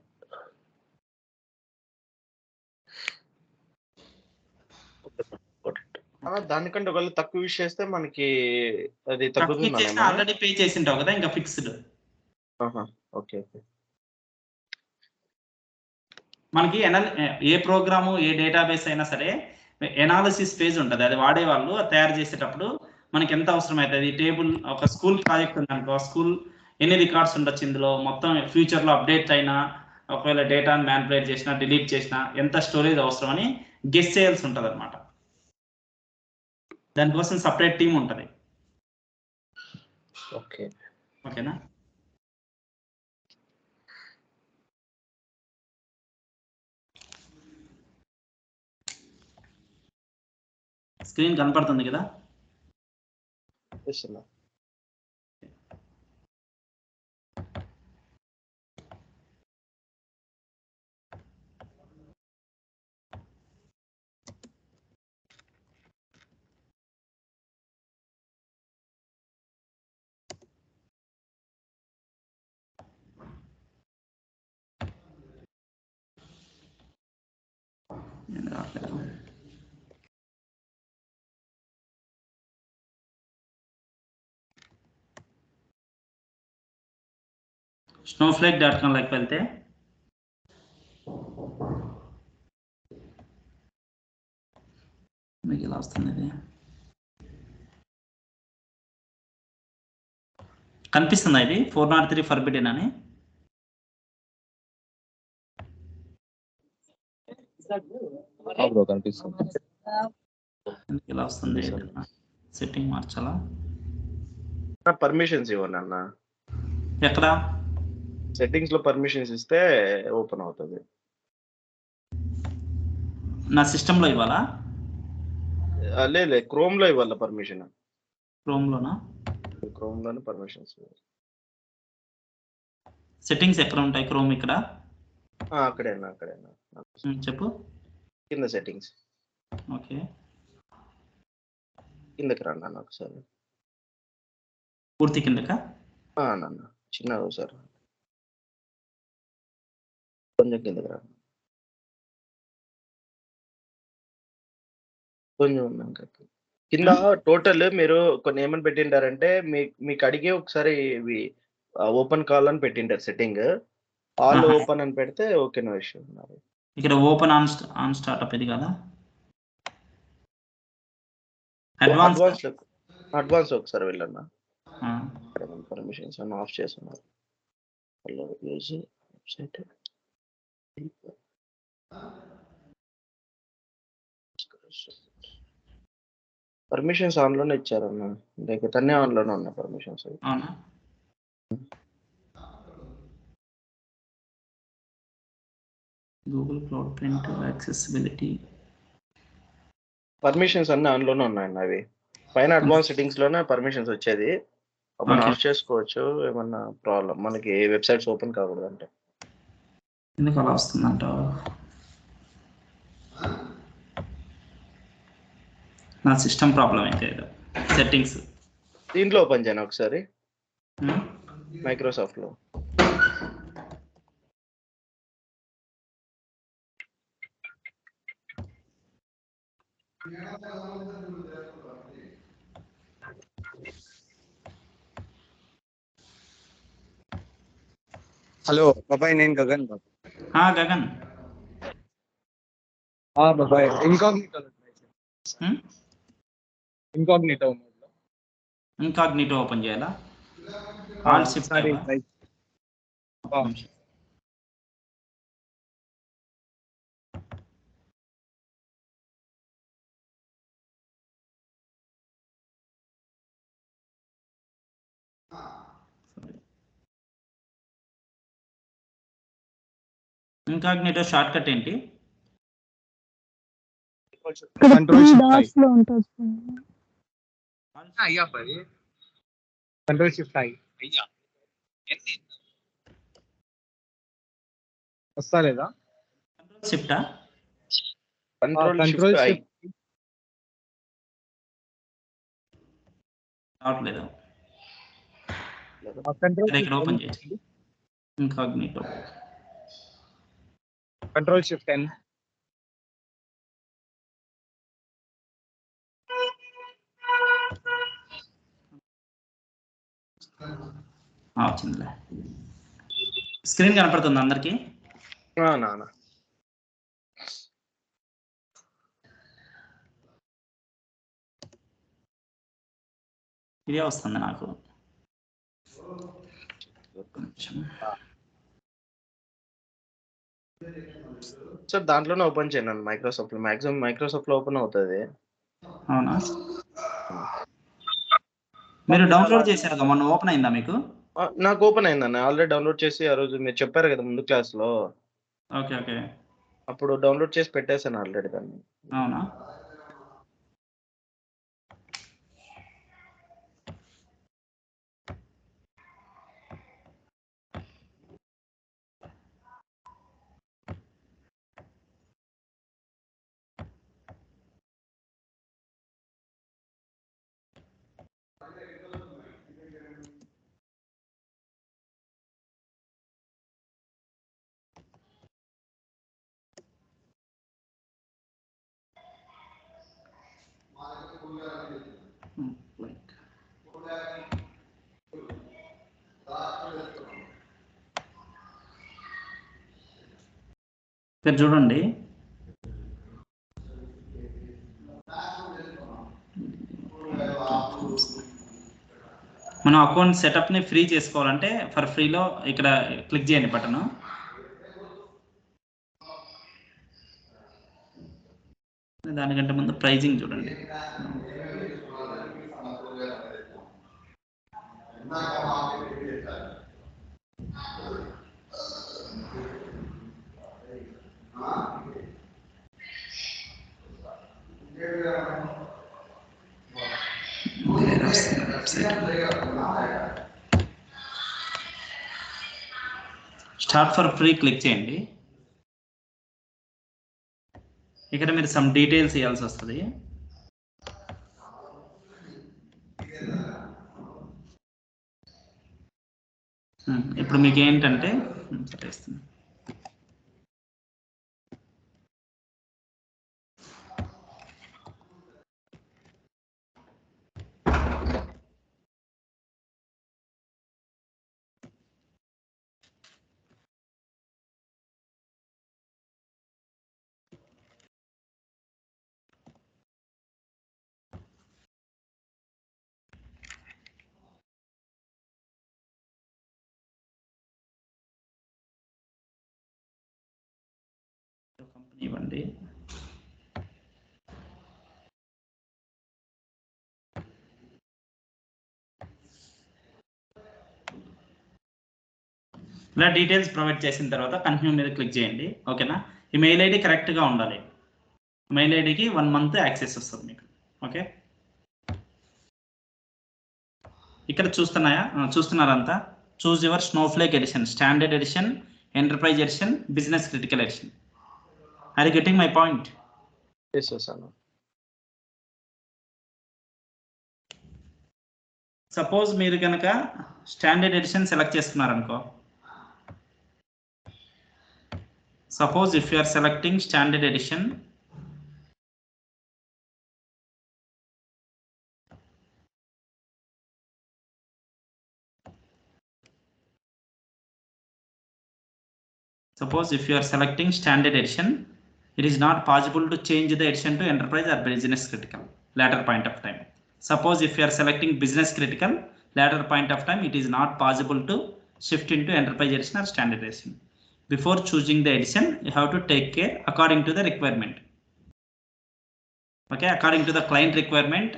దానికంటే ఒకవేళ తక్కువ use చేస్తే మనకి అది తగ్గుతుంది. Already pay చేసి ఉంటావు కదా, ఇంకా ఫిక్స్డ్. ఓకే. మనకి ఏ ప్రోగ్రాము, ఏ డేటాబేస్ అయినా సరే ఎనాలిసిస్ పేజ్ ఉంటుంది, అది వాడేవాళ్ళు తయారు చేసేటప్పుడు మనకి ఎంత అవసరం అవుతుంది టేబుల్. ఒక స్కూల్ ప్రాజెక్ట్ ఉంది అనుకో, స్కూల్ ఎన్ని రికార్డ్స్ ఉండొచ్చు ఇందులో, మొత్తం ఫ్యూచర్లో అప్డేట్ అయినా, ఒకవేళ డేటాను మ్యానిపులేట్ చేసినా, డిలీట్ చేసినా ఎంత స్టోరేజ్ అవసరం అని గెస్ చేయాల్సి ఉంటుంది అనమాట. దానికోసం సపరేట్ టీం ఉంటుంది. ఓకేనా? స్క్రీన్ కనపడుతుంది కదా? snowflake.com లోకి వెళ్తే మీకు ఇలా వస్తుంది. ఇది కనిపిస్తుందా? ఇది 403 ఫర్బిడెన్ అని కనిపిస్తుంది. ఇలా వస్తుంది. సెట్టింగ్ మార్చాలా? పర్మిషన్స్ ఇవ్వండి అన్న. ఎక్కడ సెట్టింగ్స్ లో పర్మిషన్స్ ఇస్తే ఓపెన్ అవుతుంది. నా సిస్టమ్ లో ఇవ్వాలా? లేదు, క్రోమ్ లో ఇవ్వాలా పర్మిషన్. క్రోమ్ లోనా? క్రోమ్ లోనే పర్మిషన్స్. సెట్టింగ్స్ ఎక్కడ ఉంటాయి? క్రోమ్ ఇక్కడ అక్కడేనా చెప్పు. కింద సెట్టింగ్స్. ఓకే, కిందకి రండి అన్న ఒకసారి. పూర్తి కిందకా? నాన్న చిన్నగా ఒకసారి కొంచెం కిందకి రండి. కొంచెం ఉన్నాక కింద టోటల్ మీరు కొన్ని ఏమని పెట్టింటారంటే మీకు అడిగే ఒకసారి ఇవి ఓపెన్ కాల్ అని పెట్టింటారు. సెట్టింగ్ ఆల్ ఓపెన్ అని పెడితే ఓకే, నో ఇష్యూ. ఇక్కడ ఓపెన్ ఆన్ స్టార్ట్అప్ ఇది కదా? అడ్వాన్స్ ఒకసారి వెళ్ళన్నా. పర్మిషన్స్ అన్ని ఆఫ్ చేస్తున్నారు. వెబ్సైట్ పర్మిషన్స్ ఆన్ లోనే ఇచ్చారన్న, లేకపోతే అన్నీ ఆన్ లోనే ఉన్నాయి పర్మిషన్స్. అవునా? Google cloud print accessibility permissions అన్ని ఆన్ లోనే ఉన్నాయండి. అవి పైన అడ్వాన్స్ సెట్టింగ్స్ లోనే పర్మిషన్స్ వచ్చేది. మనం ఆఫ్ చేసుకోవచ్చు. ఏమన్నా ప్రాబ్లం మనకి వెబ్సైట్స్ ఓపెన్ కాకూడదు అంటే. ఎందుకు అలా వస్తుందంట? నా సిస్టమ్ ప్రాబ్లం అయితే సెట్టింగ్స్ దీంట్లో ఓపెన్ చేయను ఒకసారి, మైక్రోసాఫ్ట్ లో. హలో బాబాయ్, నేను గగన్ బాబు. గగన్, బాబాయ్ ఇన్కాగ్నిటో ఓపెన్ చేయాలా? Alt shift incognito shortcut ఏంటి? కంట్రోల్ షిఫ్ట్ ఐ వస్తా లేదా? షిఫ్టా? కంట్రోల్ రావట్లేదు. ఇక్కడ ఓపెన్ చేయండి. Incognito control shift N. వచ్చిందిలే. స్క్రీన్ కనపడుతుంది అందరికి? ఇదే వస్తుంది నాకు. సార్ దాంట్లోనే ఓపెన్ చేయను మైక్రోసాఫ్ట్ లో, మాక్సిమం మైక్రోసాఫ్ట్ లో ఓపెన్ అవుతుంది. అవునా? మీరు డౌన్లోడ్ చేశారు కదా మొన్న, ఓపెన్ అయిందా మీకు? నాకు ఓపెన్ అయిందన్న, ఆల్రెడీ డౌన్లోడ్ చేసి ఆ రోజు మీరు చెప్పారు కదా ముందు క్లాస్ లో. ఓకే ఓకే, అప్పుడు డౌన్లోడ్ చేసి పెట్టేశాను ఆల్రెడీ దాన్ని. అవునా? ఇక్కడ చూడండి, మనం అకౌంట్ సెటప్ని ఫ్రీ చేసుకోవాలంటే ఫర్ ఫ్రీలో ఇక్కడ క్లిక్ చేయండి బటన్. దానికంటే ముందు ప్రైజింగ్ చూడండి. స్టార్ట్ ఫర్ ఫ్రీ క్లిక్ చేయండి. ఇక్కడ మీరు సమ్ డీటెయిల్స్ ఇవ్వాల్సి వస్తుంది. ఇప్పుడు మీకు ఏంటంటే చెప్పేస్తుంది, కంపెనీ ఇవ్వండి. ఇలా డీటెయిల్స్ ప్రొవైడ్ చేసిన తర్వాత కంటిన్యూ మీద క్లిక్ చేయండి. ఓకేనా? ఈ మెయిల్ ఐడి కరెక్ట్గా ఉండాలి. మెయిల్ ఐడికి 1 month యాక్సెస్ వస్తుంది మీకు. ఓకే, ఇక్కడ చూస్తున్నారంతా. Choose your Snowflake edition, standard edition, enterprise edition, business critical edition. Are you getting my point? Suppose మీరు కనుక స్టాండర్డ్ ఎడిషన్ సెలెక్ట్ చేసుకున్నారనుకో, suppose if you are selecting standard edition, it is not possible to change the edition to enterprise or business critical later point of time. Suppose if you are selecting business critical, later point of time it is not possible to shift into enterprise edition or standard edition. Before choosing the edition, you have to take care according to the requirement. Okay, according to the client requirement,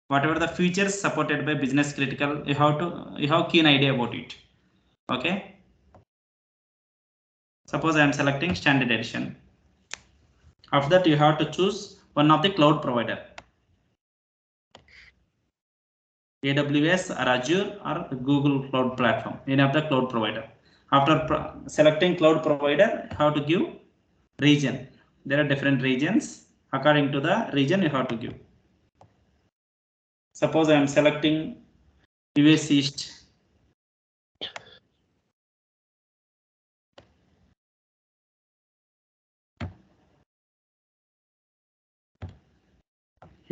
whatever the features supported by business critical, you have keen idea about it. Okay, suppose I am selecting standard edition. After that, you have to choose one of the cloud provider, AWS or Azure or Google Cloud Platform, any of the cloud provider. After selecting cloud provider, how to give region. There are different regions. According to the region, you have to give. Suppose I am selecting US East.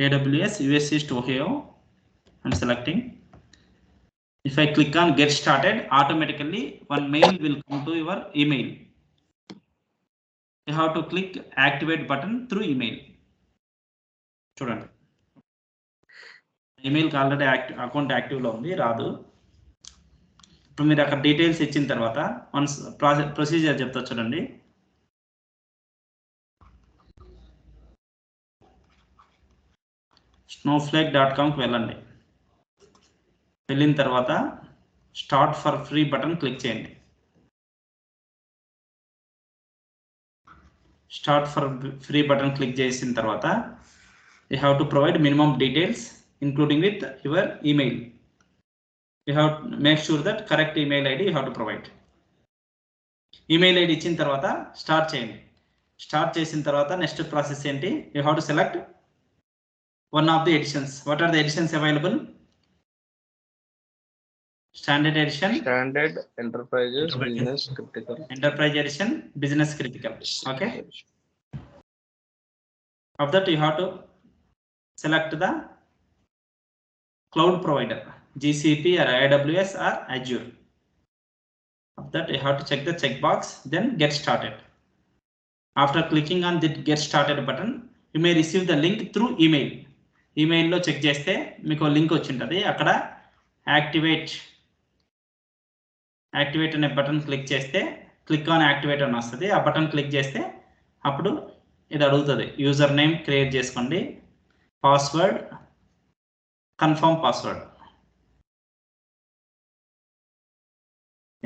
AWS US East Ohio. I'm selecting. If I click on get started, automatically one mail will come to your email. You have to click activate button through email. Student, ఈమెయిల్కి already account యాక్టివ్లో ఉంది, రాదు. ఇప్పుడు మీరు అక్కడ details ఇచ్చిన తర్వాత once procedure చెప్తా చూడండి. snowflake.comకి వెళ్ళండి. వెళ్ళిన తర్వాత start for free button click చేయండి. Start for free button click చేసిన తర్వాత you have to provide minimum details including with your email. You have make sure that correct email ID you have to provide. Email ID ఇచ్చిన తర్వాత start చేయండి. స్టార్ట్ చేసిన తర్వాత next process ఏంటి, you have to select one of the editions. What are the editions available? Standard edition, Standard, Enterprises, Business, Critical. Enterprise edition, Business Critical. Okay. Of that you have to select the cloud provider, GCP or AWS or Azure. Of that you have to check the checkbox, then get started. After clicking on the get started button, you may receive the link through email. ఈమెయిల్లో check చేస్తే మీకు link వచ్చి ఉంటుంది. అక్కడ activate అనే button click చేస్తే click on activate అని వస్తుంది. ఆ బటన్ క్లిక్ చేస్తే అప్పుడు ఇది అడుగుతుంది, యూజర్ నేమ్ క్రియేట్ చేసుకోండి, పాస్వర్డ్, కన్ఫర్మ్ పాస్వర్డ్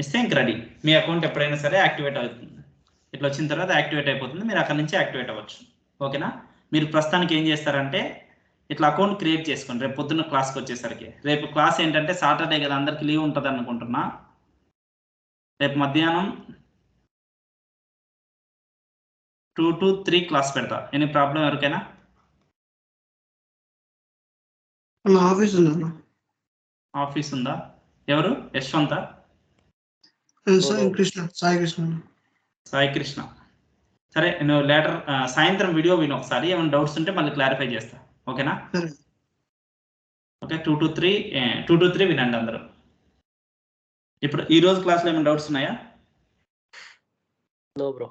ఇస్తే ఇంక రెడీ. మీ అకౌంట్ ఎప్పుడైనా సరే యాక్టివేట్ అవుతుంది. ఇట్లా వచ్చిన తర్వాత యాక్టివేట్ అయిపోతుంది. మీరు అక్కడ నుంచి యాక్టివేట్ అవ్వచ్చు. ఓకేనా. మీరు ప్రస్తుతానికి ఏం చేస్తారంటే ఇట్లా అకౌంట్ క్రియేట్ చేసుకోండి. రేపు పొద్దున్న క్లాస్కి వచ్చేసరికి, రేపు క్లాస్ ఏంటంటే సాటర్డే కదా, అందరికి లీవ్ ఉంటుంది అనుకుంటున్నా. రేపు మధ్యాహ్నం 2 to 3 క్లాస్ పెడతా. ఎనీ ప్రాబ్లం ఎవరికైనా? ఆఫీస్ ఉందా? ఎవరు? యశ్వంత? సాయి కృష్ణ. సరే, నువ్వు లేటర్ సాయంత్రం వీడియో విను ఒకసారి, ఏమైనా డౌట్స్ ఉంటే మళ్ళీ క్లారిఫై చేస్తా. ఓకేనా? ఓకే. 2 to 3 వినండి అందరూ. ఇప్పుడు ఈ రోజు క్లాస్లో ఏమైనా డౌట్స్ ఉన్నాయా? No bro.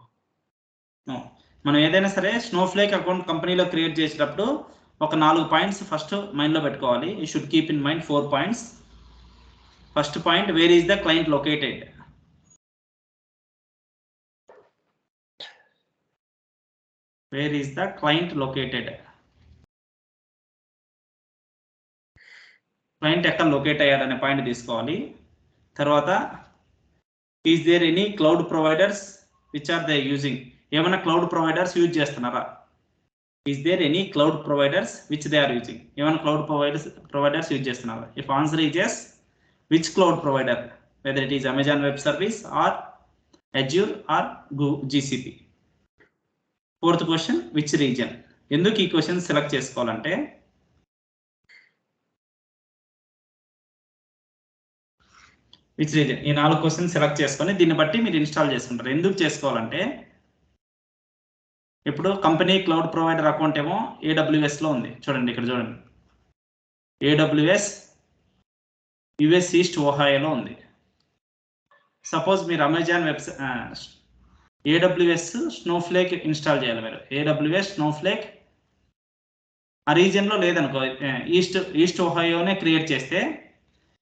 మనం ఏదైనా సరే స్నోఫ్లేక్ అకౌంట్ కంపెనీలో క్రియేట్ చేసేటప్పుడు ఒక 4 పాయింట్స్ ఫస్ట్ మైండ్లో పెట్టుకోవాలి. You should keep in mind 4 points. First point, where is the client located? Where is the client located? Client ఎక్కడ లొకేట్ అయ్యాడనే పాయింట్ తీసుకోవాలి. తర్వాత is there any cloud providers which are they using? ఏమైనా cloud providers use చేస్తున్నారా? Is there any cloud providers which they are using? ఏమైనా cloud providers use చేస్తున్నారా? If answer is yes, which cloud provider, whether it is Amazon web service or Azure or GCP. Fourth question, which reason? ఎందుకు ఈ question select చేసుకోవాలంటే which reason, ఈ 4 question select చేసుకొని దీన్ని బట్టి మీరు ఇన్స్టాల్ చేసుకుంటారు. ఎందుకు చేసుకోవాలంటే ఇప్పుడు కంపెనీ క్లౌడ్ ప్రొవైడర్ అకౌంట్ ఏమో AWSలో ఉంది. చూడండి ఇక్కడ చూడండి, AWS US ఈస్ట్ ఓహాయోలో ఉంది. సపోజ్ మీరు అమెజాన్ AWS స్నోఫ్లేక్ ఇన్స్టాల్ చేయాలి. మీరు AWS స్నోఫ్లేక్ ఆ రీజియన్లో లేదనుకో, ఈస్ట్ ఓహాయోనే క్రియేట్ చేస్తే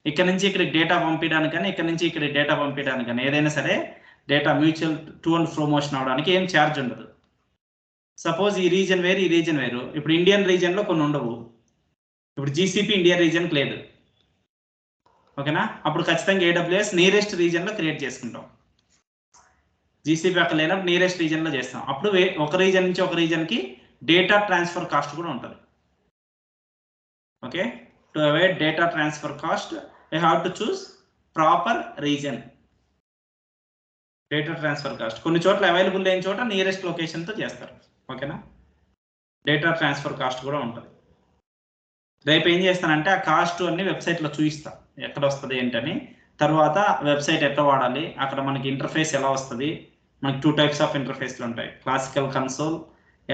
ఇక్కడ నుంచి ఇక్కడికి డేటా పంపించడానికి కానీ ఇక్కడ నుంచి ఇక్కడికి డేటా పంపించడానికి కానీ ఏదైనా సరే data mutual to and fro motion అవడానికి ఏం ఛార్జ్ ఉండదు. సపోజ్ ఈ రీజన్ వేరు, ఈ రీజన్ వేరు. ఇప్పుడు ఇండియన్ రీజన్లో కొన్ని ఉండవు. ఇప్పుడు GCP ఇండియన్ రీజన్కి లేదు. ఓకేనా? అప్పుడు ఖచ్చితంగా AWS నియరెస్ట్ రీజన్లో క్రియేట్ చేసుకుంటాం. GCP అక్కడ లేనప్పుడు నియరెస్ట్ రీజన్లో చేస్తాం. అప్పుడు ఒక రీజన్ నుంచి ఒక రీజన్కి డేటా ట్రాన్స్ఫర్ కాస్ట్ కూడా ఉంటుంది. Okay. To avoid data transfer cost you have to choose proper region. Data transfer cost కొన్ని చోట్ల అవైలబుల్ లేని చోట నియరెస్ట్ లొకేషన్తో చేస్తారు. ఓకేనా? డేటా ట్రాన్స్ఫర్ కాస్ట్ కూడా ఉంటుంది. రేపు ఏం చేస్తానంటే ఆ కాస్ట్ అన్ని వెబ్సైట్లో చూపిస్తా, ఎక్కడ వస్తుంది ఏంటని. తర్వాత వెబ్సైట్ ఎట్లా వాడాలి, అక్కడ మనకి ఇంటర్ఫేస్ ఎలా వస్తుంది. మనకి 2 types ఆఫ్ ఇంటర్ఫేస్లు ఉంటాయి, క్లాసికల్ కన్సోల్,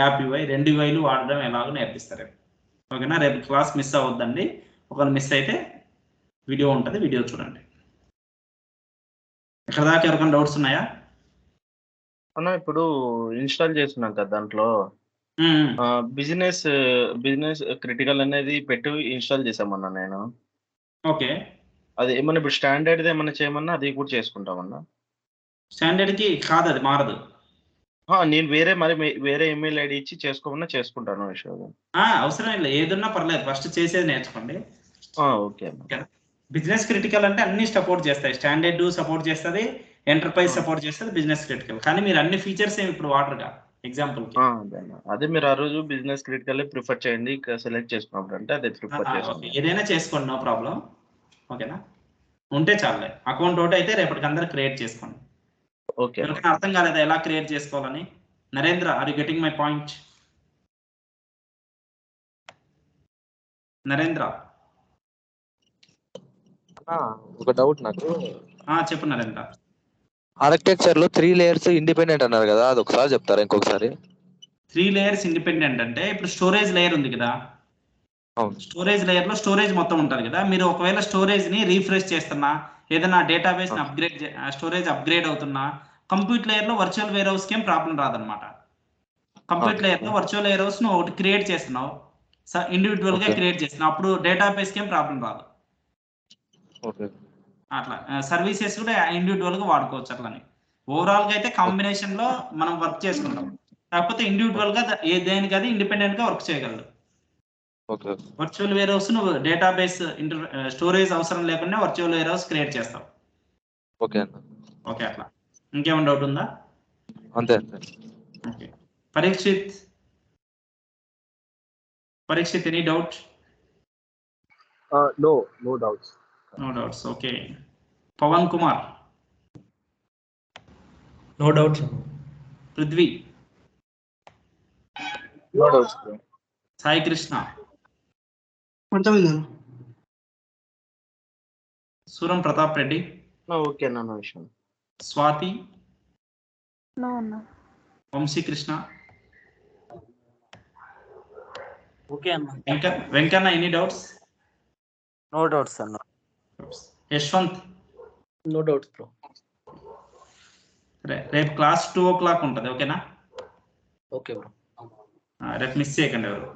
యాప్ UI. 2 UIలు వాడడం ఎలాగో నేర్పిస్తారు రేపు. ఓకేనా? రేపు క్లాస్ మిస్ అవ్వద్దండి. ఒకవేళ మిస్ అయితే వీడియో ఉంటుంది, వీడియో చూడండి. ఇక్కడ దాకా ఎవరికైనా డౌట్స్ ఉన్నాయా? అన్న ఇప్పుడు ఇన్స్టాల్ చేస్తున్నాం కదా దాంట్లో, బిజినెస్ క్రిటికల్ అనేది పెట్టి ఇన్స్టాల్ చేసామన్నా నేను. ఓకే. అది ఏమన్నా ఇప్పుడు స్టాండర్డ్ ఏమన్నా చేయమన్నా అది కూడా చేసుకుంటామన్నా. స్టాండర్డ్ కి కాదు, అది మారదు. నేను వేరే ఈమెయిల్ ఐడి ఇచ్చి చేసుకోమన్నా చేసుకుంటాను విషయం. అవసరం లేదు, ఏదున్నా పర్లేదు, ఫస్ట్ చేసేది నేర్చుకోండి. ఓకే. బిజినెస్ క్రిటికల్ అంటే అన్ని సపోర్ట్ చేస్తాయి. స్టాండర్డ్ సపోర్ట్ చేస్తుంది, ఎంటర్ప్రైజ్ సపోర్ట్ చేస్తుంది, బిజినెస్ క్రిటికల్. కానీ మీరు అన్ని ఫీచర్స్ ఏమి ఇప్పుడు వాడరుగా. ఎగ్జాంపుల్ అదే మీరు ఆ రోజు బిజినెస్ క్రిటికల్ ప్రిఫర్ చేయండి సెలెక్ట్ చేసుకున్నప్పుడు అంటే అదే ప్రిఫర్ చేసుకోండి. ఏదైనా చేసుకోండి, నో ప్రాబ్లం. ఓకేనా, ఉంటే చాలే. అకౌంట్ ఒకటి అయితే రేపటికి అందరు క్రియేట్ చేసుకోండి. ఓకే. అర్థం కాలేదా ఎలా క్రియేట్ చేసుకోవాలని? Narendra, are you getting my point? Narendra ఒక డౌట్ నాకు. చెప్పు నరేంద్ర. ఆర్కిటెక్చర్ లో 3 లేయర్స్ ఇండిపెండెంట్ అన్నారు కదా, అది ఒకసారి చెప్తారా ఇంకొకసారి? 3 లేయర్స్ ఇండిపెండెంట్ అంటే ఇప్పుడు స్టోరేజ్ లేయర్ ఉంది కదా, స్టోరేజ్ లేయర్ లో స్టోరేజ్ మొత్తం ఉంటుంది కదా. మీరు ఒకవేళ స్టోరేజ్ ని రీఫ్రెష్ చేస్తున్నా, ఏదైనా డేటాబేస్ ని స్టోరేజ్ అప్గ్రేడ్ అవుతున్నా, కంప్యూటర్ లేయర్ లో వర్చువల్ వేర్ హౌస్ కి ఏం ప్రాబ్లం రాదనమాట. కంప్యూటర్ లేయర్ లో వర్చువల్ వేర్ హౌస్ ను ఒకటి క్రియేట్ చేస్తున్నావు, ఇండివిజువల్ గా క్రియేట్ చేస్తున్నావు, అప్పుడు డేటాబేస్ కి ఏం ప్రాబ్లం రాదు. అట్లా సర్వీసెస్ కూడా ఇండివిజువల్ గా వాడుకోవచ్చు. అట్లని ఓవరాల్ గా అయితే కాంబినేషన్ లో మనం వర్క్ చేసుకుంటాం. కాకపోతే ఇండివిజువల్ గా దేనికి అది ఇండిపెండెంట్ గా వర్క్ చేయగలదు. వర్చువల్ వేర్ హౌస్ నువ్వు డేటాబేస్ స్టోరేజ్ అవసరం లేకుండా వర్చువల్ వేర్ హౌస్ క్రియేట్ చేస్తావు. ఓకే, అట్లా. ఇంకేమైనా డౌట్ ఉందా? అంతే. Okay. Parikshit any doubt? No doubts. No doubts. Okay. Pawan Kumar. No doubts. Prithvi. No doubts. Sai Krishna. Suram Pratap Reddy. Okay అన్న, no issue. Swati. No అన్న. Vamsi Krishna. Okay అన్న. Venkana, any doubts? No doubts అన్న. Yashwant. No doubts bro. రేపు class 2 o'clock ఉంటుంది. ఓకేనా? Okay bro. రేపు miss చేయకండి ఎవరు.